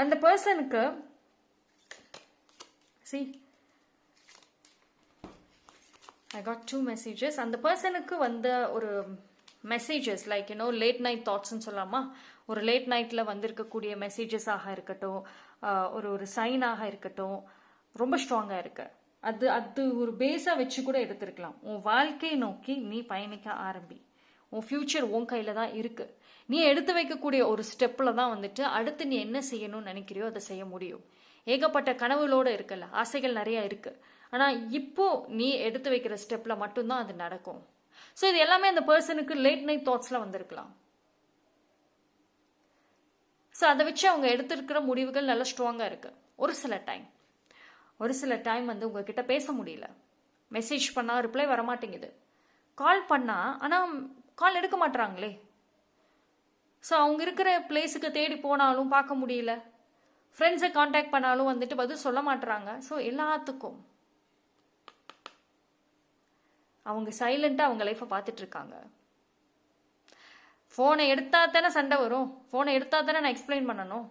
அந்த பர்சனுக்கு see I got 2 messages. அந்த பர்சனுக்கு வந்த ஒரு மெசேஜஸ் லைக் லேட் நைட் தாட்ஸ்ன்னு சொல்லலாமா, ஒரு லேட் நைட்டில் வந்திருக்கக்கூடிய மெசேஜஸாக இருக்கட்டும், ஒரு ஒரு சைனாக இருக்கட்டும், ரொம்ப ஸ்ட்ராங்காக இருக்கு. அது அது ஒரு பேஸாக வச்சு கூட எடுத்துருக்கலாம். உன் வாழ்க்கையை நோக்கி நீ பயணிக்க ஆரம்பி. உன் ஃப்யூச்சர் உன் கையில் தான் இருக்குது. நீ எடுத்து வைக்கக்கூடிய ஒரு ஸ்டெப்பில் தான் வந்துட்டு அடுத்து நீ என்ன செய்யணும்னு நினைக்கிறியோ அதை செய்ய முடியும். ஏகப்பட்ட கனவுகளோடு இருக்குல்ல, ஆசைகள் நிறையா இருக்குது. ஆனால் இப்போ நீ எடுத்து வைக்கிற ஸ்டெப்பில் மட்டும்தான் அது நடக்கும். ஸோ இது எல்லாமே அந்த பர்சனுக்கு லேட் நைட் தாட்ஸில் வந்திருக்கலாம். ஸோ அதை வச்சு அவங்க எடுத்திருக்கிற முடிவுகள் நல்லா ஸ்ட்ராங்காக இருக்குது. ஒரு சில டைம் வந்து உங்ககிட்ட பேச முடியல, மெசேஜ் பண்ணால் ரிப்ளை வரமாட்டேங்குது, கால் பண்ணால் ஆனால் கால் எடுக்க மாட்டுறாங்களே. ஸோ அவங்க இருக்கிற பிளேஸுக்கு தேடி போனாலும் பார்க்க முடியல, ஃப்ரெண்ட்ஸை காண்டாக்ட் பண்ணாலும் வந்துட்டு பதில் சொல்ல மாட்டுறாங்க. ஸோ எல்லாத்துக்கும் அவங்க சைலண்டாக அவங்க லைஃப்பை பார்த்துட்டு இருக்காங்க. ஃபோனை எடுத்தா தானே சண்டை வரும், ஃபோனை எடுத்தா தானே நான் எக்ஸ்பிளைன் பண்ணணும்,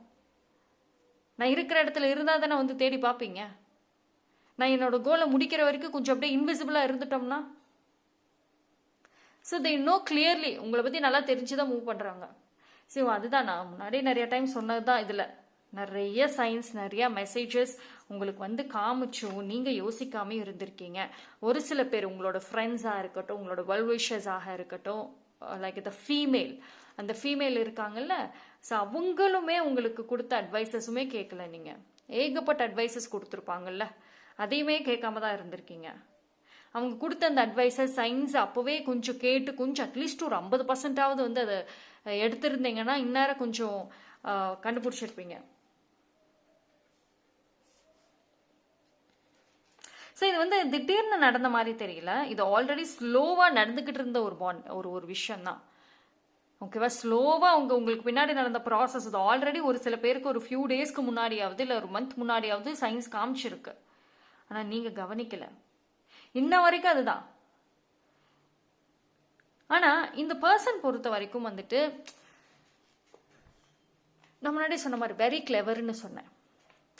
நான் இருக்கிற இடத்துல இருந்தால் தானே வந்து தேடி பார்ப்பீங்க. நான் என்னோட கோலை முடிக்கிற வரைக்கும் கொஞ்சம் அப்படியே இன்விசிபிளாக இருந்துட்டோம்னா, ஸோ தே நோ கிளியர்லி, உங்களை பற்றி நல்லா தெரிஞ்சுதான் மூவ் பண்ணுறாங்க. ஸோ அதுதான் நான் முன்னாடி நிறைய டைம் சொன்னது தான். இதில் நிறைய சைன்ஸ், நிறைய மெசேஜஸ் உங்களுக்கு வந்து காமிச்சும் நீங்கள் யோசிக்காம இருந்திருக்கீங்க. ஒரு சில பேர் உங்களோட ஃப்ரெண்ட்ஸாக இருக்கட்டும், உங்களோட வெல்விஷர்ஸாக இருக்கட்டும், லைக் த ஃபீமேல், அந்த ஃபீமேல் இருக்காங்கல்ல, ஸோ அவங்களுமே உங்களுக்கு கொடுத்த அட்வைசஸுமே கேட்கல. நீங்கள் ஏகப்பட்ட அட்வைசஸ் கொடுத்துருப்பாங்கல்ல, அதையுமே கேட்காம தான் இருந்திருக்கீங்க. அவங்க கொடுத்த அந்த அட்வைசஸ் சைன்ஸ் அப்போவே கொஞ்சம் கேட்டு கொஞ்சம் அட்லீஸ்ட் ஒரு 50% வந்து அதை எடுத்திருந்தீங்கன்னா இந்நேரம் கொஞ்சம் கண்டுபிடிச்சிருப்பீங்க. ஸோ இது வந்து திடீர்னு நடந்த மாதிரி தெரியல, இது ஆல்ரெடி ஸ்லோவாக நடந்துக்கிட்டு இருந்த ஒரு விஷயம் தான். ஓகேவா? ஸ்லோவாக உங்களுக்கு பின்னாடி நடந்த ப்ராசஸ். இது ஆல்ரெடி ஒரு சில பேருக்கு ஒரு ஃபியூ டேஸ்க்கு முன்னாடியாவது இல்லை ஒரு மந்த் முன்னாடியாவது சைன்ஸ் காமிச்சிருக்கு, ஆனால் நீங்கள் கவனிக்கலை. இன்ன வரைக்கும் அதுதான். ஆனால் இந்த பர்சன் பொறுத்த வரைக்கும் வந்துட்டு நான் முன்னாடி சொன்ன மாதிரி வெரி கிளவர்னு சொன்னேன்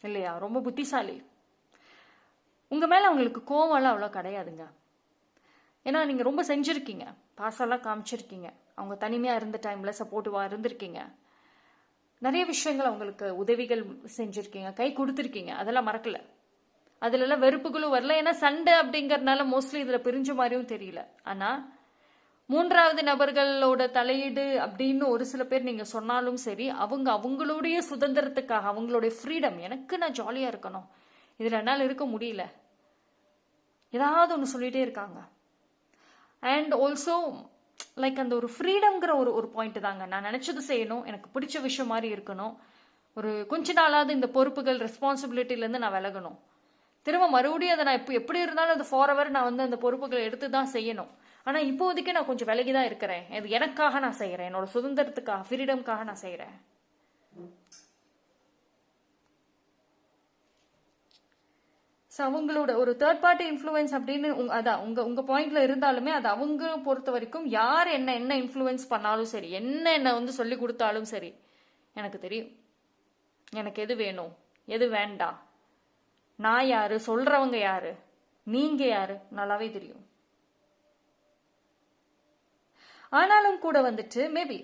இல்லையா, ரொம்ப புத்திசாலி. உங்கள் மேலே அவங்களுக்கு கோவம்லாம் அவ்வளோ கிடையாதுங்க. ஏன்னா நீங்கள் ரொம்ப செஞ்சுருக்கீங்க, பாசெல்லாம் காமிச்சிருக்கீங்க, அவங்க தனிமையாக இருந்த டைமில் சப்போர்ட்டிவாக இருந்திருக்கீங்க, நிறைய விஷயங்கள் அவங்களுக்கு உதவிகள் செஞ்சுருக்கீங்க, கை கொடுத்துருக்கீங்க, அதெல்லாம் மறக்கல. அதுலலாம் வெறுப்புகளும் வரல. ஏன்னா சண்டை அப்படிங்கறதுனால மோஸ்ட்லி இதில் பிரிஞ்ச மாதிரியும் தெரியல. ஆனால் மூன்றாவது நபர்களோட தலையீடு அப்படின்னு ஒரு சில பேர் நீங்கள் சொன்னாலும் சரி, அவங்களுடைய சுதந்திரத்துக்காக, அவங்களுடைய ஃப்ரீடம், எனக்கு நான் ஜாலியாக இருக்கணும், இதில் என்னால் இருக்க முடியல, ஏதாவது ஒன்று சொல்லிகிட்டே இருக்காங்க. அண்ட் ஆல்சோ லைக் அந்த ஒரு ஃப்ரீடம்ங்கிற ஒரு பாயிண்ட் தாங்க. நான் நினச்சது செய்யணும், எனக்கு பிடிச்ச விஷயம் மாதிரி இருக்கணும், ஒரு கொஞ்ச நாளாவது இந்த பொறுப்புகள் ரெஸ்பான்சிபிலிட்டிலேருந்து நான் விலகணும், திரும்ப மறுபடியும் அதை நான் எப்படி இருந்தாலும் அது ஃபார் நான் வந்து அந்த பொறுப்புகளை எடுத்து தான் செய்யணும். ஆனால் இப்போதைக்கு நான் கொஞ்சம் விலகி தான் இருக்கிறேன். இது எனக்காக நான் செய்கிறேன், என்னோட சுதந்திரத்துக்காக, ஃப்ரீடம்காக நான் செய்கிறேன். ஸோ அவங்களோட ஒரு தேர்ட் பார்ட்டி இன்ஃப்ளூயன்ஸ் அப்படின்னு அதான் உங்கள் பாயிண்ட்ல இருந்தாலுமே அது அவங்க பொறுத்த வரைக்கும் யார் என்ன இன்ஃப்ளூயன்ஸ் பண்ணாலும் சரி, என்ன வந்து சொல்லி கொடுத்தாலும் சரி, எனக்கு தெரியும் எனக்கு எது வேணும் எது வேண்டாம், நான் யாரு, சொல்றவங்க யாரு, நீங்க யாரு, நல்லாவே தெரியும். ஆனாலும் கூட வந்துட்டு மேபி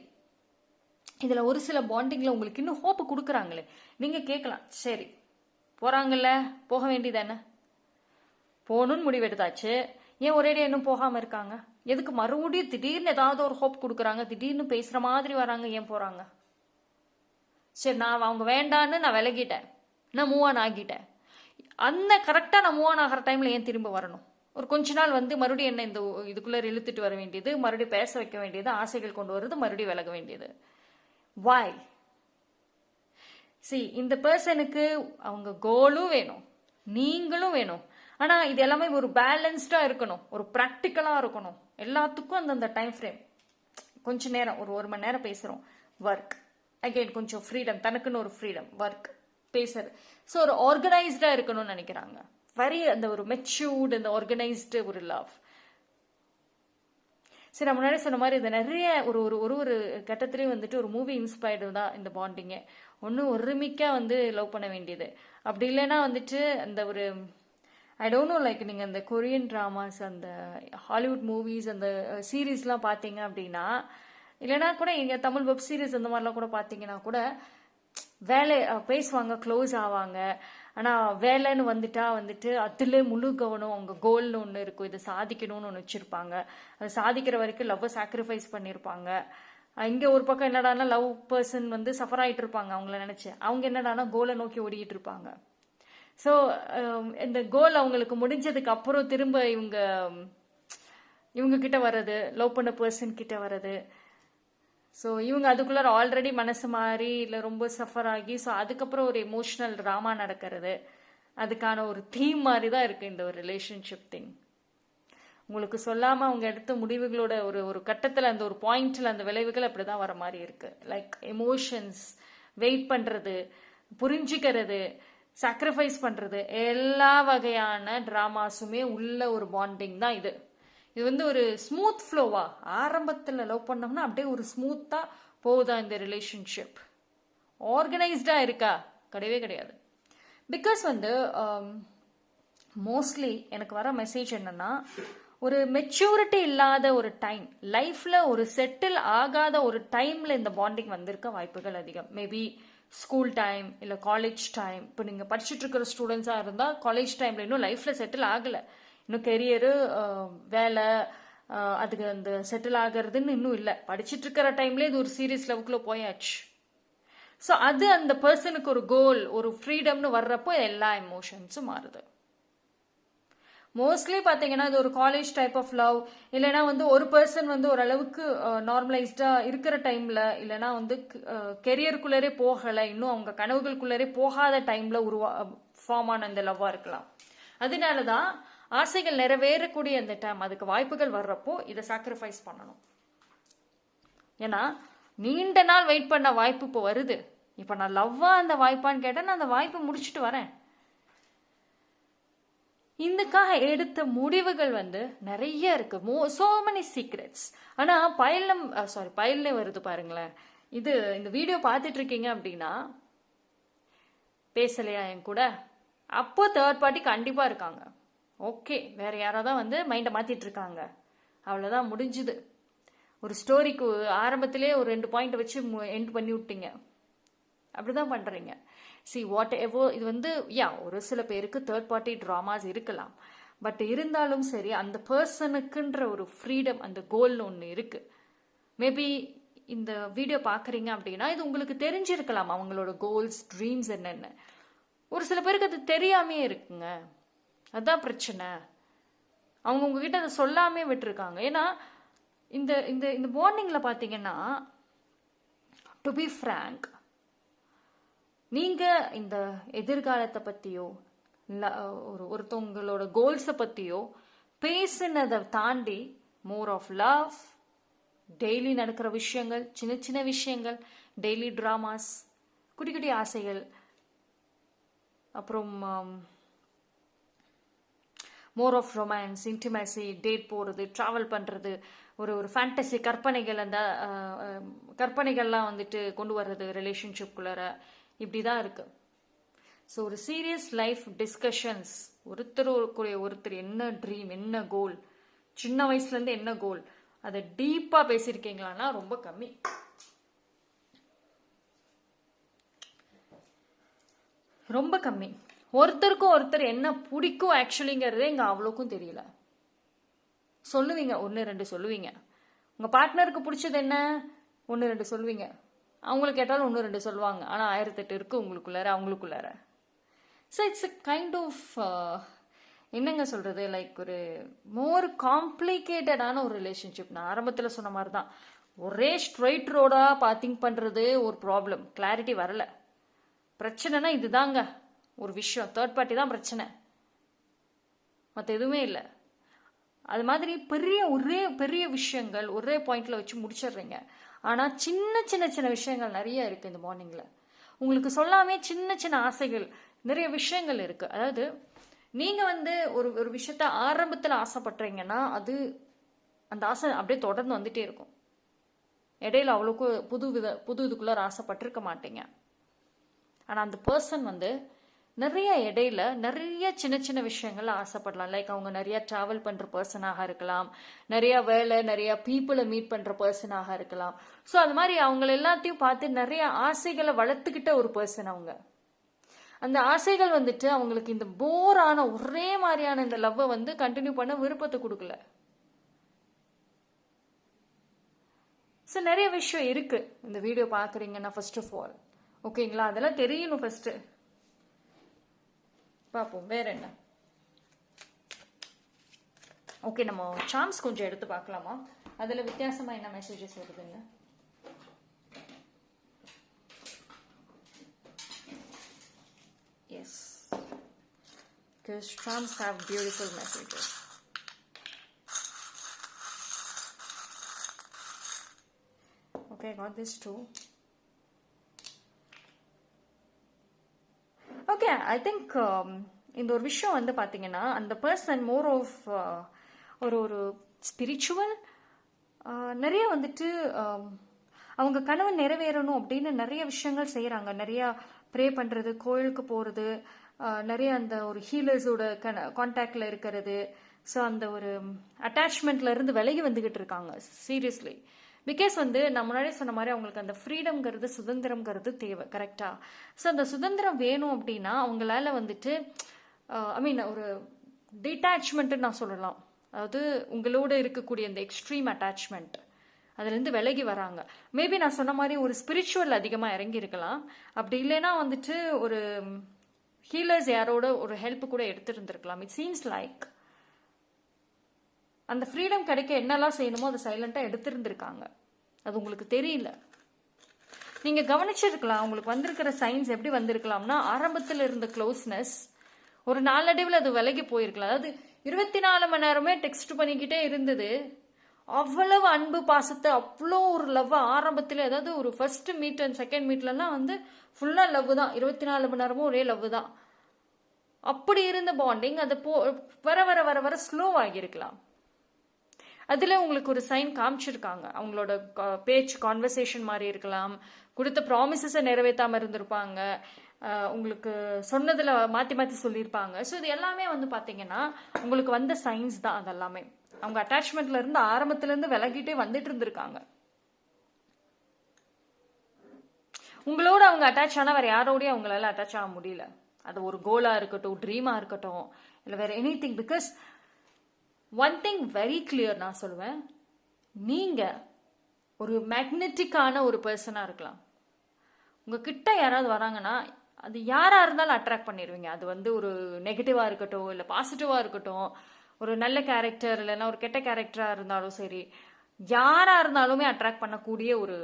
இதுல ஒரு சில பாண்டிங்ல உங்களுக்கு இன்னும் ஹோப்பு கொடுக்குறாங்களே. நீங்க கேட்கலாம், சரி போறாங்கல்ல, போக வேண்டியதானே, போகணும்னு முடிவெடுத்தாச்சு, ஏன் ஒரேடியா இன்னும் போகாம இருக்காங்க, எதுக்கு மறுபடியும் திடீர்னு ஏதாவது ஒரு ஹோப் கொடுக்குறாங்க, திடீர்னு பேசுற மாதிரி வராங்க, ஏன் போறாங்க? சரி, நான் அவங்க வேண்டான்னு நான் விலகிட்டேன், நான் மூவ் ஆன் ஆகிட்டேன், அந்த கரெக்டாக நான் மூவ் ஆன் ஆகிற டைமில் ஏன் திரும்ப வரணும்? ஒரு கொஞ்ச நாள் வந்து மறுபடியும் என்ன இந்த இதுக்குள்ளே இழுத்துட்டு வர வேண்டியது, மறுபடியும் பேச வைக்க வேண்டியது, ஆசைகள் கொண்டு வருது, மறுபடியும் விலக வேண்டியது. வாய்? சி, இந்த பர்சனுக்கு அவங்க கோலும் வேணும், நீங்களும் வேணும். ஆனால் இது எல்லாமே ஒரு பேலன்ஸ்டாக இருக்கணும், ஒரு ப்ராக்டிக்கலாக இருக்கணும். எல்லாத்துக்கும் அந்தந்த டைம் ஃப்ரேம், கொஞ்ச நேரம், ஒரு மணி நேரம் பேசுகிறோம், ஒர்க், அகெயின் கொஞ்சம் ஃப்ரீடம், தனக்குன்னு ஒரு ஃப்ரீடம், ஒர்க், பேசுறது. ஸோ ஒரு ஆர்கனைஸ்டாக இருக்கணும்னு நினைக்கிறாங்க. வெரி அந்த ஒரு மெச்சூர்டு, அந்த ஆர்கனைஸ்டு ஒரு லவ். சரி, நான் முன்னாடி சொன்ன மாதிரி இது நிறைய ஒரு கட்டத்திலையும் வந்துட்டு ஒரு மூவி இன்ஸ்பயர்டு தான் இந்த பாண்டிங்க. ஒன்று ஒருமிக்கா வந்து லவ் பண்ண வேண்டியது, அப்படி இல்லைன்னா வந்துட்டு அந்த ஒரு ஐ டோன்ட் நோ, லைக் நீங்கள் அந்த கொரியன் ட்ராமாஸ், அந்த ஹாலிவுட் மூவிஸ், அந்த சீரீஸ்லாம் பார்த்தீங்க அப்படின்னா, இல்லைனா கூட இங்கே தமிழ் வெப் சீரிஸ் அந்த மாதிரிலாம் கூட பார்த்தீங்கன்னா கூட வேலை பேசுவாங்க, க்ளோஸ் ஆவாங்க, ஆனால் வேலைன்னு வந்துட்டு அதிலே முழு கவனம், அவங்க கோல்னு ஒன்று இருக்கும், இதை சாதிக்கணும்னு ஒன்று வச்சுருப்பாங்க, அதை சாதிக்கிற வரைக்கும் லவ்வை சாக்ரிஃபைஸ் பண்ணியிருப்பாங்க. இங்கே ஒரு பக்கம் என்னடானா லவ் பர்சன் வந்து சஃபர் ஆகிட்டு இருப்பாங்க அவங்கள நினச்சி, அவங்க என்னடானா கோலை நோக்கி ஓடிக்கிட்டு இருப்பாங்க. ஸோ இந்த கோல் அவங்களுக்கு முடிஞ்சதுக்கு அப்புறம் திரும்ப இவங்க கிட்ட வர்றது, லவ் பண்ண பர்சன் கிட்ட வர்றது. ஸோ இவங்க அதுக்குள்ளார ஆல்ரெடி மனசு மாறி இல்லை ரொம்ப சஃபர் ஆகி, ஸோ அதுக்கப்புறம் ஒரு எமோஷ்னல் ட்ராமா நடக்கிறது. அதுக்கான ஒரு தீம் மாதிரி தான் இருக்குது இந்த ஒரு ரிலேஷன்ஷிப் திங். உங்களுக்கு சொல்லாமல் அவங்க எடுத்த முடிவுகளோட ஒரு கட்டத்தில், அந்த ஒரு பாயிண்ட்ல அந்த விளைவுகள் அப்படி தான் வர மாதிரி இருக்குது. லைக் எமோஷன்ஸ், வெயிட் பண்ணுறது, புரிஞ்சுக்கிறது, சாக்ரிஃபைஸ் பண்ணுறது, எல்லா வகையான ட்ராமாஸுமே உள்ள ஒரு பாண்டிங் தான் இது. இது வந்து ஒரு ஸ்மூத் ஃப்ளோவா, ஆரம்பத்தில் லவ் பண்ணோம்னா அப்படியே ஒரு ஸ்மூத்தாக போகுதா இந்த ரிலேஷன்ஷிப்? ஆர்கனைஸ்டாக இருக்கா? கிடையவே கிடையாது. பிகாஸ் வந்து மோஸ்ட்லி எனக்கு வர மெசேஜ் என்னன்னா, ஒரு மெச்சூரிட்டி இல்லாத ஒரு டைம், லைஃப்பில் ஒரு செட்டில் ஆகாத ஒரு டைமில் இந்த பாண்டிங் வந்திருக்க வாய்ப்புகள் அதிகம். மேபி ஸ்கூல் டைம் இல்லை காலேஜ் டைம். இப்போ நீங்கள் படிச்சுட்டு இருக்கிற ஸ்டூடெண்ட்ஸாக இருந்தால் காலேஜ் டைமில் இன்னும் லைஃப்பில் செட்டில் ஆகலை, இன்னும் கெரியரு, வேலை, அதுக்கு அந்த செட்டில் ஆகிறதுன்னு இன்னும் இல்லை. படிச்சுட்டு இருக்கிற டைம்லேயே இது ஒரு சீரியஸ் லெவலுக்குள்ளே போயாச்சு. ஸோ அது அந்த பர்சனுக்கு ஒரு கோல், ஒரு ஃப்ரீடம்னு வர்றப்போ எல்லா எமோஷன்ஸும் மாறுது. மோஸ்ட்லி பார்த்தீங்கன்னா இது ஒரு காலேஜ் டைப் ஆஃப் லவ், இல்லைனா வந்து ஒரு பர்சன் வந்து ஓரளவுக்கு நார்மலைஸ்டாக இருக்கிற டைமில், இல்லைனா வந்து கெரியருக்குள்ளரே போகலை, இன்னும் அவங்க கனவுகளுக்குள்ளரே போகாத டைமில் ஃபார்ம் ஆன அந்த லவ்வாக இருக்கலாம். அதனால தான் ஆசைகள் நிறைவேறக்கூடிய அந்த டைம், அதுக்கு வாய்ப்புகள் வர்றப்போ இதை சாக்ரிஃபைஸ் பண்ணணும். ஏன்னா நீண்ட நாள் வெயிட் பண்ண வாய்ப்பு இப்போ வருது. இப்போ நான் லவ்வா அந்த வாய்ப்பான்னு கேட்டேன், நான் அந்த வாய்ப்பை முடிச்சுட்டு வரேன். இதுக்காக எடுத்த முடிவுகள் வந்து நிறைய இருக்கு, சோ மெனி சீக்ரெட்ஸ். ஆனால் பயிலே வருது பாருங்களேன். இந்த வீடியோ பார்த்துட்டு இருக்கீங்க அப்படின்னா, பேசலையா என் கூட, அப்போ தேர்ட் பார்ட்டி கண்டிப்பாக இருக்காங்க. ஓகே, வேற யாராவது வந்து மைண்டை மாற்றிட்டு இருக்காங்க. அவ்வளோதான், முடிஞ்சுது. ஒரு ஸ்டோரிக்கு ஆரம்பத்திலே ஒரு 2 பாயிண்ட் வச்சு எண்ட் பண்ணி விட்டீங்க. அப்படிதான் பண்ணுறீங்க. வாட் எவர் இது வந்து ஒரு சில பேருக்கு தேர்ட் பார்ட்டி ட்ராமாஸ் இருக்கலாம். பட் இருந்தாலும் சரி, அந்த பர்சனுக்குன்ற ஒரு ஃப்ரீடம், அந்த கோல்னு ஒன்று இருக்கு. மேபி இந்த வீடியோ பார்க்குறீங்க அப்படின்னா இது உங்களுக்கு தெரிஞ்சிருக்கலாம் அவங்களோட கோல்ஸ், ட்ரீம்ஸ் என்னென்ன. ஒரு சில பேருக்கு அது தெரியாமே இருக்குங்க. அதுதான் பிரச்சனை. அவங்க உங்ககிட்ட அதை சொல்லாமே விட்டுருக்காங்க. ஏன்னா இந்த இந்த இந்த மார்னிங்கில் பார்த்தீங்கன்னா, டு பி ஃப்ராங்க், நீங்கள் இந்த எதிர்காலத்தை பற்றியோ ஒருத்தவங்களோட கோல்ஸை பற்றியோ பேசுனதை தாண்டி மோர் ஆஃப் லவ், டெய்லி நடக்கிற விஷயங்கள், சின்ன சின்ன விஷயங்கள், டெய்லி ட்ராமாஸ், குட்டி குட்டி ஆசைகள், அப்புறம் more of romance, intimacy, date போகிறது, ட்ராவல் பண்ணுறது, ஒரு ஃபேண்டசி கற்பனைகள், அந்த கற்பனைகள்லாம் வந்துட்டு கொண்டு வர்றது ரிலேஷன்ஷிப்குள்ளார, இப்படி தான் இருக்குது. ஸோ ஒரு சீரியஸ் லைஃப் டிஸ்கஷன்ஸ், ஒருத்தர் என்ன ட்ரீம், என்ன கோல், சின்ன வயசுலேருந்து என்ன கோல், அதை டீப்பாக பேசியிருக்கீங்களான்னா ரொம்ப கம்மி. ரொம்ப கம்மி. ஒருத்தருக்கும் ஒருத்தர் என்ன பிடிக்கும் ஆக்சுவலிங்கிறதே இங்கே அவ்வளோக்கும் தெரியல. சொல்லுவீங்க 1-2 சொல்லுவீங்க. உங்கள் பார்ட்னருக்கு பிடிச்சது என்ன 1-2 சொல்லுவீங்க. அவங்களுக்கு கேட்டாலும் 1-2 சொல்லுவாங்க. ஆனால் 1008 இருக்குது உங்களுக்குள்ளார, அவங்களுக்குள்ளார. So it's a kind of என்னங்க சொல்கிறது, லைக் ஒரு மோர் காம்ப்ளிகேட்டடான ஒரு ரிலேஷன்ஷிப். நான் ஆரம்பத்தில் சொன்ன மாதிரி தான், ஒரே ஸ்ட்ரைட் ரோடாக திங்க் பண்ணுறது ஒரு ப்ராப்ளம். கிளாரிட்டி வரல. பிரச்சனைனா இதுதாங்க ஒரு விஷயம். தேர்ட் பார்ட்டி தான் பிரச்சனை, மற்ற எதுவுமே இல்லை. அது மாதிரி ஒரே பெரிய விஷயங்கள் ஒரே பாயிண்ட்ல வச்சு முடிச்சிடுறீங்க. ஆனால் சின்ன சின்ன சின்ன விஷயங்கள் நிறைய இருக்குது இந்த மார்னிங்கில். உங்களுக்கு சொல்லாமே சின்ன சின்ன ஆசைகள், நிறைய விஷயங்கள் இருக்குது. அதாவது நீங்கள் வந்து ஒரு விஷயத்த ஆரம்பத்தில் ஆசைப்படுறீங்கன்னா அது அந்த ஆசை அப்படியே தொடர்ந்து வந்துட்டே இருக்கும். இடையில அவ்வளோக்கு புது இதுக்குள்ள ஆசைப்பட்டிருக்க மாட்டீங்க. ஆனால் அந்த பர்சன் வந்து நிறைய இடையில நிறைய சின்ன சின்ன விஷயங்கள் ஆசைப்படலாம். லைக் அவங்க நிறைய ட்ராவல் பண்ணுற பர்சனாக இருக்கலாம், நிறைய வேலை, நிறைய பீப்புளை மீட் பண்ணுற பர்சனாக இருக்கலாம். ஸோ அது மாதிரி அவங்கள எல்லாத்தையும் பார்த்து நிறைய ஆசைகளை வளர்த்துக்கிட்ட ஒரு பர்சன் அவங்க. அந்த ஆசைகள் வந்துட்டு அவங்களுக்கு இந்த போரான ஒரே மாதிரியான இந்த லவ்வை வந்து கண்டினியூ பண்ண விருப்பத்தை கொடுக்கல. ஸோ நிறைய விஷயம் இருக்கு இந்த வீடியோ பார்க்குறீங்கன்னா ஃபர்ஸ்ட் ஆஃப் ஆல், ஓகேங்களா? அதெல்லாம் தெரியணும் ஃபர்ஸ்ட். பார்ப்போம் வேற என்ன. ஓகே, நம்ம சார்ம்ஸ் கொஞ்சம் எடுத்து பார்க்கலாமா? அதில் வித்தியாசமாக என்ன மெசேஜஸ் வருதுங்க? Yes, because charms have beautiful messages. Okay, I got this too. Okay, I think இந்த ஒரு விஷயம் வந்து பார்த்தீங்கன்னா, அந்த பர்சன் மோர் ஆஃப் ஒரு ஸ்பிரிச்சுவல், நிறைய வந்துட்டு அவங்க கனவு நிறைவேறணும் அப்படின்னு நிறைய விஷயங்கள் செய்கிறாங்க. நிறையா ப்ரே பண்ணுறது, கோயிலுக்கு போகிறது, நிறைய அந்த ஒரு ஹீலர்ஸோட கான்டாக்டில் இருக்கிறது. ஸோ அந்த ஒரு அட்டாச்மெண்ட்ல இருந்து விலகி வந்துக்கிட்டு இருக்காங்க சீரியஸ்லி. பிகாஸ் வந்து நான் முன்னாடியே சொன்ன மாதிரி அவங்களுக்கு அந்த ஃப்ரீடம்ங்கிறது, சுதந்திரம்ங்கிறது தேவை. கரெக்டா? ஸோ அந்த சுதந்திரம் வேணும் அப்படின்னா அவங்களால வந்துட்டு ஒரு டிட்டாச்மெண்ட்டுன்னு நான் சொல்லலாம். அதாவது உங்களோட இருக்கக்கூடிய அந்த எக்ஸ்ட்ரீம் அட்டாச்மெண்ட், அதுலேருந்து விலகி வராங்க. மேபி நான் சொன்ன மாதிரி ஒரு ஸ்பிரிச்சுவல் அதிகமாக இறங்கி இருக்கலாம். அப்படி இல்லைன்னா வந்துட்டு ஒரு ஹீலர்ஸ் யாரோட ஒரு ஹெல்ப் கூட எடுத்துருந்துருக்கலாம். இட் சீம்ஸ் லைக் அந்த ஃப்ரீடம் கிடைக்க என்னெல்லாம் செய்யணுமோ அதை சைலண்டாக எடுத்திருந்திருக்காங்க. அது உங்களுக்கு தெரியல. நீங்கள் கவனிச்சிருக்கலாம். உங்களுக்கு வந்திருக்கிற சைன்ஸ் எப்படி வந்திருக்கலாம்னா, ஆரம்பத்தில் இருந்த க்ளோஸ்னஸ் ஒரு நாளடைவில் அது விலகி போயிருக்கலாம். அதாவது 24 மணி நேரமே டெக்ஸ்ட் பண்ணிக்கிட்டே இருந்தது. அவ்வளவு அன்பு பாசத்தை, அவ்வளோ ஒரு லவ் ஆரம்பத்தில், அதாவது ஒரு ஃபர்ஸ்ட் மீட் அண்ட் செகண்ட் மீட்லலாம் வந்து ஃபுல்லாக லவ் தான். 24 மணி நேரமும் ஒரே லவ் தான். அப்படி இருந்த பாண்டிங் அது வர வர வர வர ஸ்லோ ஆகியிருக்கலாம். அதில் உங்களுக்கு ஒரு சைன் காமிச்சிருக்காங்க. அவங்களோட பேச்சு, கான்வர்சேஷன் மாதிரி இருக்கலாம். கொடுத்த ப்ராமிசஸை நிறைவேற்றாமல் இருந்திருப்பாங்க. உங்களுக்கு சொன்னதில் மாற்றி மாற்றி சொல்லியிருப்பாங்க. ஸோ இது எல்லாமே வந்து பார்த்தீங்கன்னா உங்களுக்கு வந்த சைன்ஸ் தான் அதெல்லாமே. அவங்க அட்டாச்மெண்ட்ல இருந்து ஆரம்பத்துல இருந்து விலகிட்டே வந்துட்டு இருந்திருக்காங்க. உங்களோட அவங்க அட்டாச் ஆனா வேற யாரோடய அவங்களால அட்டாச் ஆக முடியல. அது ஒரு கோலா இருக்கட்டும், ட்ரீமா இருக்கட்டும், இல்லை வேற any thing. Because one thing very clear நான் சொல்லுவேன், நீங்க ஒரு மேக்னெட்டிக்கான ஒரு பர்சனா இருக்கலாம். உங்ககிட்ட யாராவது வராங்கன்னா அது யாரா இருந்தாலும் அட்ராக்ட் பண்ணிடுவீங்க. அது வந்து ஒரு நெகட்டிவா இருக்கட்டும், இல்லை பாசிட்டிவா இருக்கட்டும், ஒரு நல்ல கேரக்டர் இல்லைன்னா ஒரு கெட்ட கேரக்டரா இருந்தாலும் சரி, யாரா இருந்தாலுமே அட்ராக்ட் பண்ணக்கூடிய ஒரு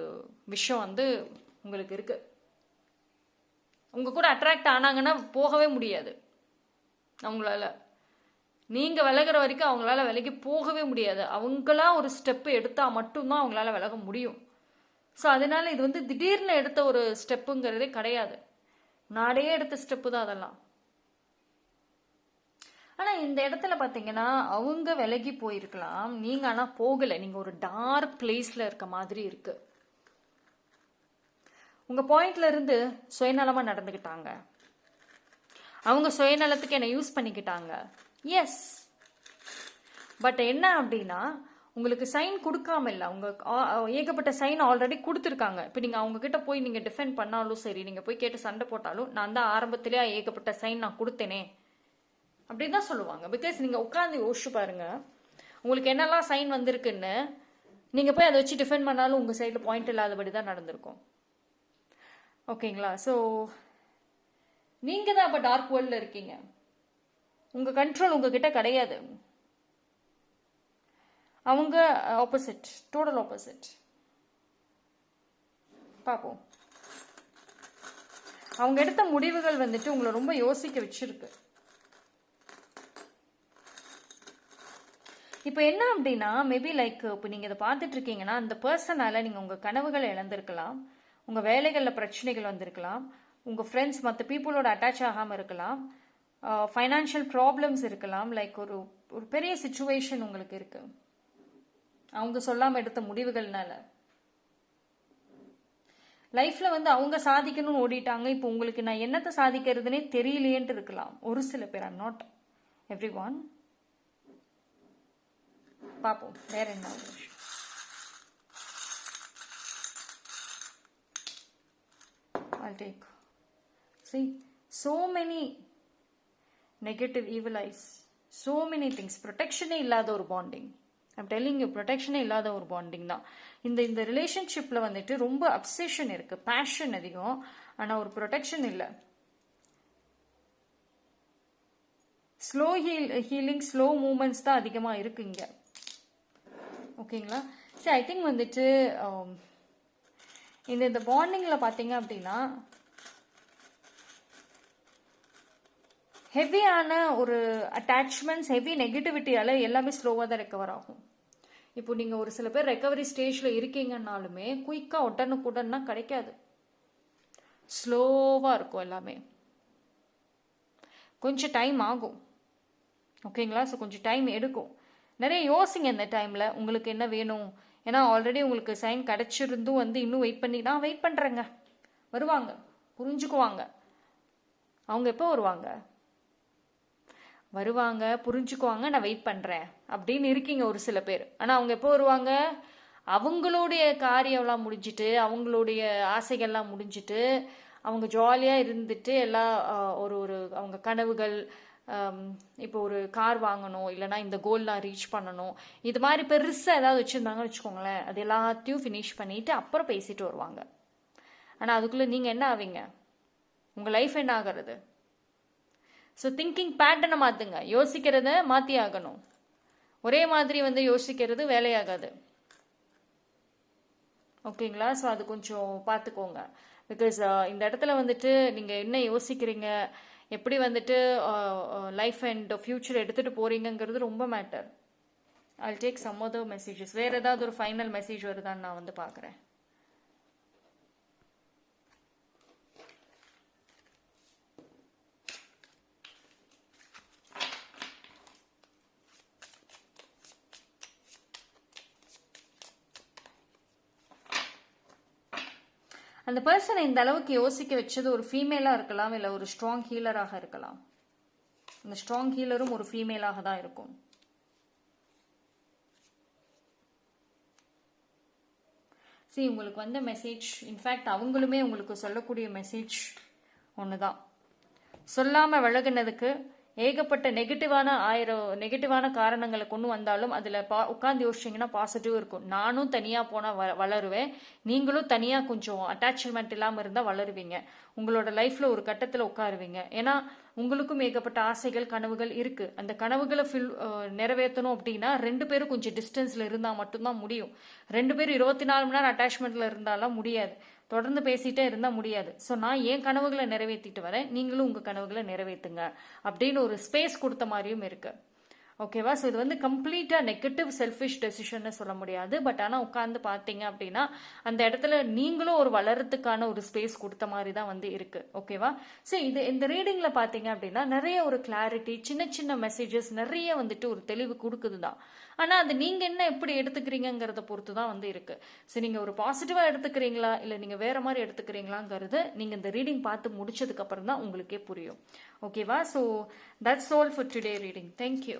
விஷயம் வந்து உங்களுக்கு இருக்கு. உங்க கூட அட்ராக்ட் ஆனாங்கன்னா போகவே முடியாது அவங்களால. நீங்க விலகிற வரைக்கும் அவங்களால விலகி போகவே முடியாது. அவங்களா ஒரு ஸ்டெப் எடுத்தா மட்டும்தான் அவங்களால விலக முடியும். ஸோ அதனால இது வந்து திடீர்னு எடுத்த ஒரு ஸ்டெப்புங்கிறதே கிடையாது. நாடையே எடுத்த ஸ்டெப்பு தான் அதெல்லாம். ஆனா இந்த இடத்துல பாத்தீங்கன்னா அவங்க விலகி போயிருக்கலாம், நீங்க ஆனா போகல. நீங்க ஒரு டார்க் பிளேஸ்ல இருக்க மாதிரி இருக்கு. உங்க பாயிண்ட்ல இருந்து சுயநலமா நடந்துக்கிட்டாங்க. அவங்க சுயநலத்துக்கு என்ன யூஸ் பண்ணிக்கிட்டாங்க. எஸ், பட் என்ன அப்படின்னா உங்களுக்கு சைன் கொடுக்காம இல்லை. அவங்க ஏகப்பட்ட சைன் ஆல்ரெடி கொடுத்துருக்காங்க. இப்போ நீங்கள் அவங்க கிட்ட போய் நீங்கள் டிஃபெண்ட் பண்ணாலும் சரி, நீங்கள் போய் கேட்டு சண்டை போட்டாலும் நான் தான் ஆரம்பத்திலே ஏகப்பட்ட சைன் நான் கொடுத்தேனே அப்படின்னு தான் சொல்லுவாங்க. பிகாஸ் நீங்கள் உட்காந்து யோசிச்சு பாருங்க, உங்களுக்கு என்னெல்லாம் சைன் வந்திருக்குன்னு. நீங்கள் போய் அதை வச்சு டிஃபெண்ட் பண்ணாலும் உங்கள் சைடில் பாயிண்ட் இல்லாதபடி தான் நடந்திருக்கும். ஓகேங்களா? ஸோ நீங்கள் தான் அப்போ டார்க் வேர்ல்டில் இருக்கீங்க. உங்கள் கண்ட்ரோல் உங்ககிட்ட கிடையாது. அவங்க ஆப்போசிட், டோட்டல் ஆப்போசிட். பார்ப்போம். அவங்க எடுத்த முடிவுகள் வந்துட்டு உங்களை ரொம்ப யோசிக்க வச்சிருக்கு. இப்போ என்ன அப்படின்னா மேபி லைக் இப்போ நீங்கள் இதை பார்த்துட்டு இருக்கீங்கன்னா அந்த பர்சனால நீங்கள் உங்கள் கனவுகளை இழந்திருக்கலாம், உங்கள் வேலைகளில் பிரச்சனைகள் வந்திருக்கலாம், உங்கள் ஃப்ரெண்ட்ஸ் மற்ற பீப்புளோட அட்டாச் ஆகாமல் இருக்கலாம், ஃபைனான்ஷியல் ப்ராப்ளம்ஸ் இருக்கலாம். லைக் ஒரு ஒரு பெரிய சுச்சுவேஷன் உங்களுக்கு இருக்கு அவங்க சொல்லாமல் எடுத்த முடிவுகள்னால. லைஃப்ல வந்து அவங்க சாதிக்கணும்னு ஓடிட்டாங்க. இப்போ உங்களுக்கு நான் என்னத்தை சாதிக்கிறதுனே தெரியலையேன்ட்டு இருக்கலாம் ஒரு சில பேர். I'm not every one. பார்ப்போம் வேற என்ன விஷயம். I'll take. See, so many negative evil eyes, so many things. ப்ரொடெக்ஷனே இல்லாத ஒரு பாண்டிங். ஐம் டெல்லிங் யூ, ப்ரொடெக்ஷனே இல்லாத ஒரு பாண்டிங் தான். இந்த ரிலேஷன்ஷிப்பில் வந்துட்டு ரொம்ப அப்சஷன் இருக்கு, பேஷன் அதிகம், ஆனால் ஒரு ப்ரொடெக்ஷன் இல்லை. ஸ்லோ ஹீலிங், ஸ்லோ மூமெண்ட்ஸ் தான் அதிகமாக இருக்கு இங்கே. ஓகேங்களா? சரி, ஐ திங்க் வந்துட்டு இந்த பாண்டிங்கில் பார்த்தீங்க அப்படின்னா ஹெவியான ஒரு அட்டாச்மெண்ட்ஸ், ஹெவி நெகட்டிவிட்டியால் எல்லாமே ஸ்லோவாக தான் ரெக்கவர் ஆகும். இப்போ நீங்கள் ஒரு சில பேர் ரெக்கவரி ஸ்டேஜில் இருக்கீங்கன்னாலுமே குயிக்காக உடனுக்குடன்னா கிடைக்காது. ஸ்லோவாக இருக்கும் எல்லாமே, கொஞ்சம் டைம் ஆகும். ஓகேங்களா? ஸோ கொஞ்சம் டைம் எடுக்கும். நிறைய யோசிங்க இந்த டைமில் உங்களுக்கு என்ன வேணும். ஏன்னா ஆல்ரெடி உங்களுக்கு சைன் கிடச்சிருந்தும் வந்து இன்னும் வெயிட் பண்ணி, நான் வெயிட் பண்ணுறேங்க, வருவாங்க, புரிஞ்சுக்குவாங்க. அவங்க எப்போ வருவாங்க? வருவாங்க, புரிஞ்சுக்குவாங்க, நான் வெயிட் பண்ணுறேன் அப்படின்னு இருக்கீங்க ஒரு சில பேர். ஆனால் அவங்க எப்போ வருவாங்க? அவங்களுடைய காரியம்லாம் முடிஞ்சிட்டு, அவங்களுடைய ஆசைகள்லாம் முடிஞ்சிட்டு, அவங்க ஜாலியாக இருந்துட்டு எல்லாம் ஒரு ஒரு அவங்க கனவுகள், இப்போ ஒரு கார் வாங்கணும், இல்லைனா இந்த கோல்லாம் ரீச் பண்ணணும், இது மாதிரி பெருசாக ஏதாவது வச்சுருந்தாங்கன்னு வச்சுக்கோங்களேன், அது எல்லாத்தையும் ஃபினிஷ் பண்ணிவிட்டு அப்புறம் பேசிட்டு வருவாங்க. ஆனால் அதுக்குள்ளே நீங்கள் என்ன ஆவீங்க? உங்கள் லைஃப் என்ன ஆகிறது? ஸோ திங்கிங் பேட்டர்னை மாற்றுங்க, யோசிக்கிறத மாற்றி ஆகணும். ஒரே மாதிரி வந்து யோசிக்கிறது வேலையாகாது. ஓகேங்களா? ஸோ அது கொஞ்சம் பார்த்துக்கோங்க. பிகாஸ் இந்த இடத்துல வந்துட்டு நீங்கள் என்ன யோசிக்கிறீங்க, எப்படி வந்துட்டு லைஃப் அண்ட் ஃபியூச்சர் எடுத்துகிட்டு போகிறீங்கிறது ரொம்ப matter. I'll take some other messages. வேறு ஏதாவது ஒரு ஃபைனல் மெசேஜ் வருதான்னு நான் வந்து பார்க்குறேன். அந்த பர்சனை இந்த அளவுக்கு யோசிக்க வச்சது ஒரு ஃபீமேலாக இருக்கலாம், இல்லை ஒரு ஸ்ட்ராங் ஹீலராக இருக்கலாம். இந்த ஸ்ட்ராங் ஹீலரும் ஒரு ஃபீமேலாக தான் இருக்கும். சரி, உங்களுக்கு வந்த மெசேஜ், இன்ஃபேக்ட் அவங்களுமே உங்களுக்கு சொல்லக்கூடிய மெசேஜ் ஒன்று தான். சொல்லாமல் விலகுனதுக்கு ஏகப்பட்ட நெகட்டிவான காரணங்களை கொண்டு வந்தாலும் அதில் உட்காந்து யோசிச்சிங்கன்னா பாசிட்டிவ் இருக்கும். நானும் தனியாக போனால் வளருவேன், நீங்களும் தனியாக கொஞ்சம் அட்டாச்மெண்ட் இல்லாமல் இருந்தால் வளருவீங்க. உங்களோட லைஃப்பில் ஒரு கட்டத்தில் உட்காருவீங்க. ஏன்னா உங்களுக்கும் ஏகப்பட்ட ஆசைகள், கனவுகள் இருக்குது. அந்த கனவுகளை நிறைவேற்றணும் அப்படின்னா 2 பேரும் கொஞ்சம் டிஸ்டன்ஸில் இருந்தால் மட்டும்தான் முடியும். 2 பேரும் 24 மணி நேரம் அட்டாச்மெண்ட்டில் இருந்தாலும் முடியாது. தொடர்ந்து பேசிட்டே இருந்தால் முடியாது. ஸோ நான் என் கனவுகளை நிறைவேற்றிட்டு வரேன், நீங்களும் உங்கள் கனவுகளை நிறைவேற்றுங்க அப்படின்னு ஒரு ஸ்பேஸ் கொடுத்த மாதிரியும் இருக்கு. ஓகேவா? ஸோ இது வந்து கம்ப்ளீட்டாக நெகட்டிவ் செல்ஃபிஷ் டெசிஷன்னு சொல்ல முடியாது. பட் ஆனால் உட்காந்து பார்த்தீங்க அப்படின்னா அந்த இடத்துல நீங்களும் ஒரு வளர்றதுக்கான ஒரு ஸ்பேஸ் கொடுத்த மாதிரி தான் வந்து இருக்கு. ஓகேவா? ஸோ இந்த ரீடிங்கில் பார்த்தீங்க அப்படின்னா நிறைய ஒரு கிளாரிட்டி, சின்ன சின்ன மெசேஜஸ் நிறைய வந்துட்டு ஒரு தெளிவு கொடுக்குது தான். ஆனால் அது நீங்கள் என்ன எப்படி எடுத்துக்கிறீங்கிறத பொறுத்து தான் வந்து இருக்கு. ஸோ நீங்கள் ஒரு பாசிட்டிவாக எடுத்துக்கிறீங்களா இல்லை நீங்கள் வேற மாதிரி எடுத்துக்கிறீங்களாங்கிறது நீங்கள் இந்த ரீடிங் பார்த்து முடிச்சதுக்கு அப்புறம் தான் உங்களுக்கே புரியும். ஓகேவா? So that's all for today reading. Thank you.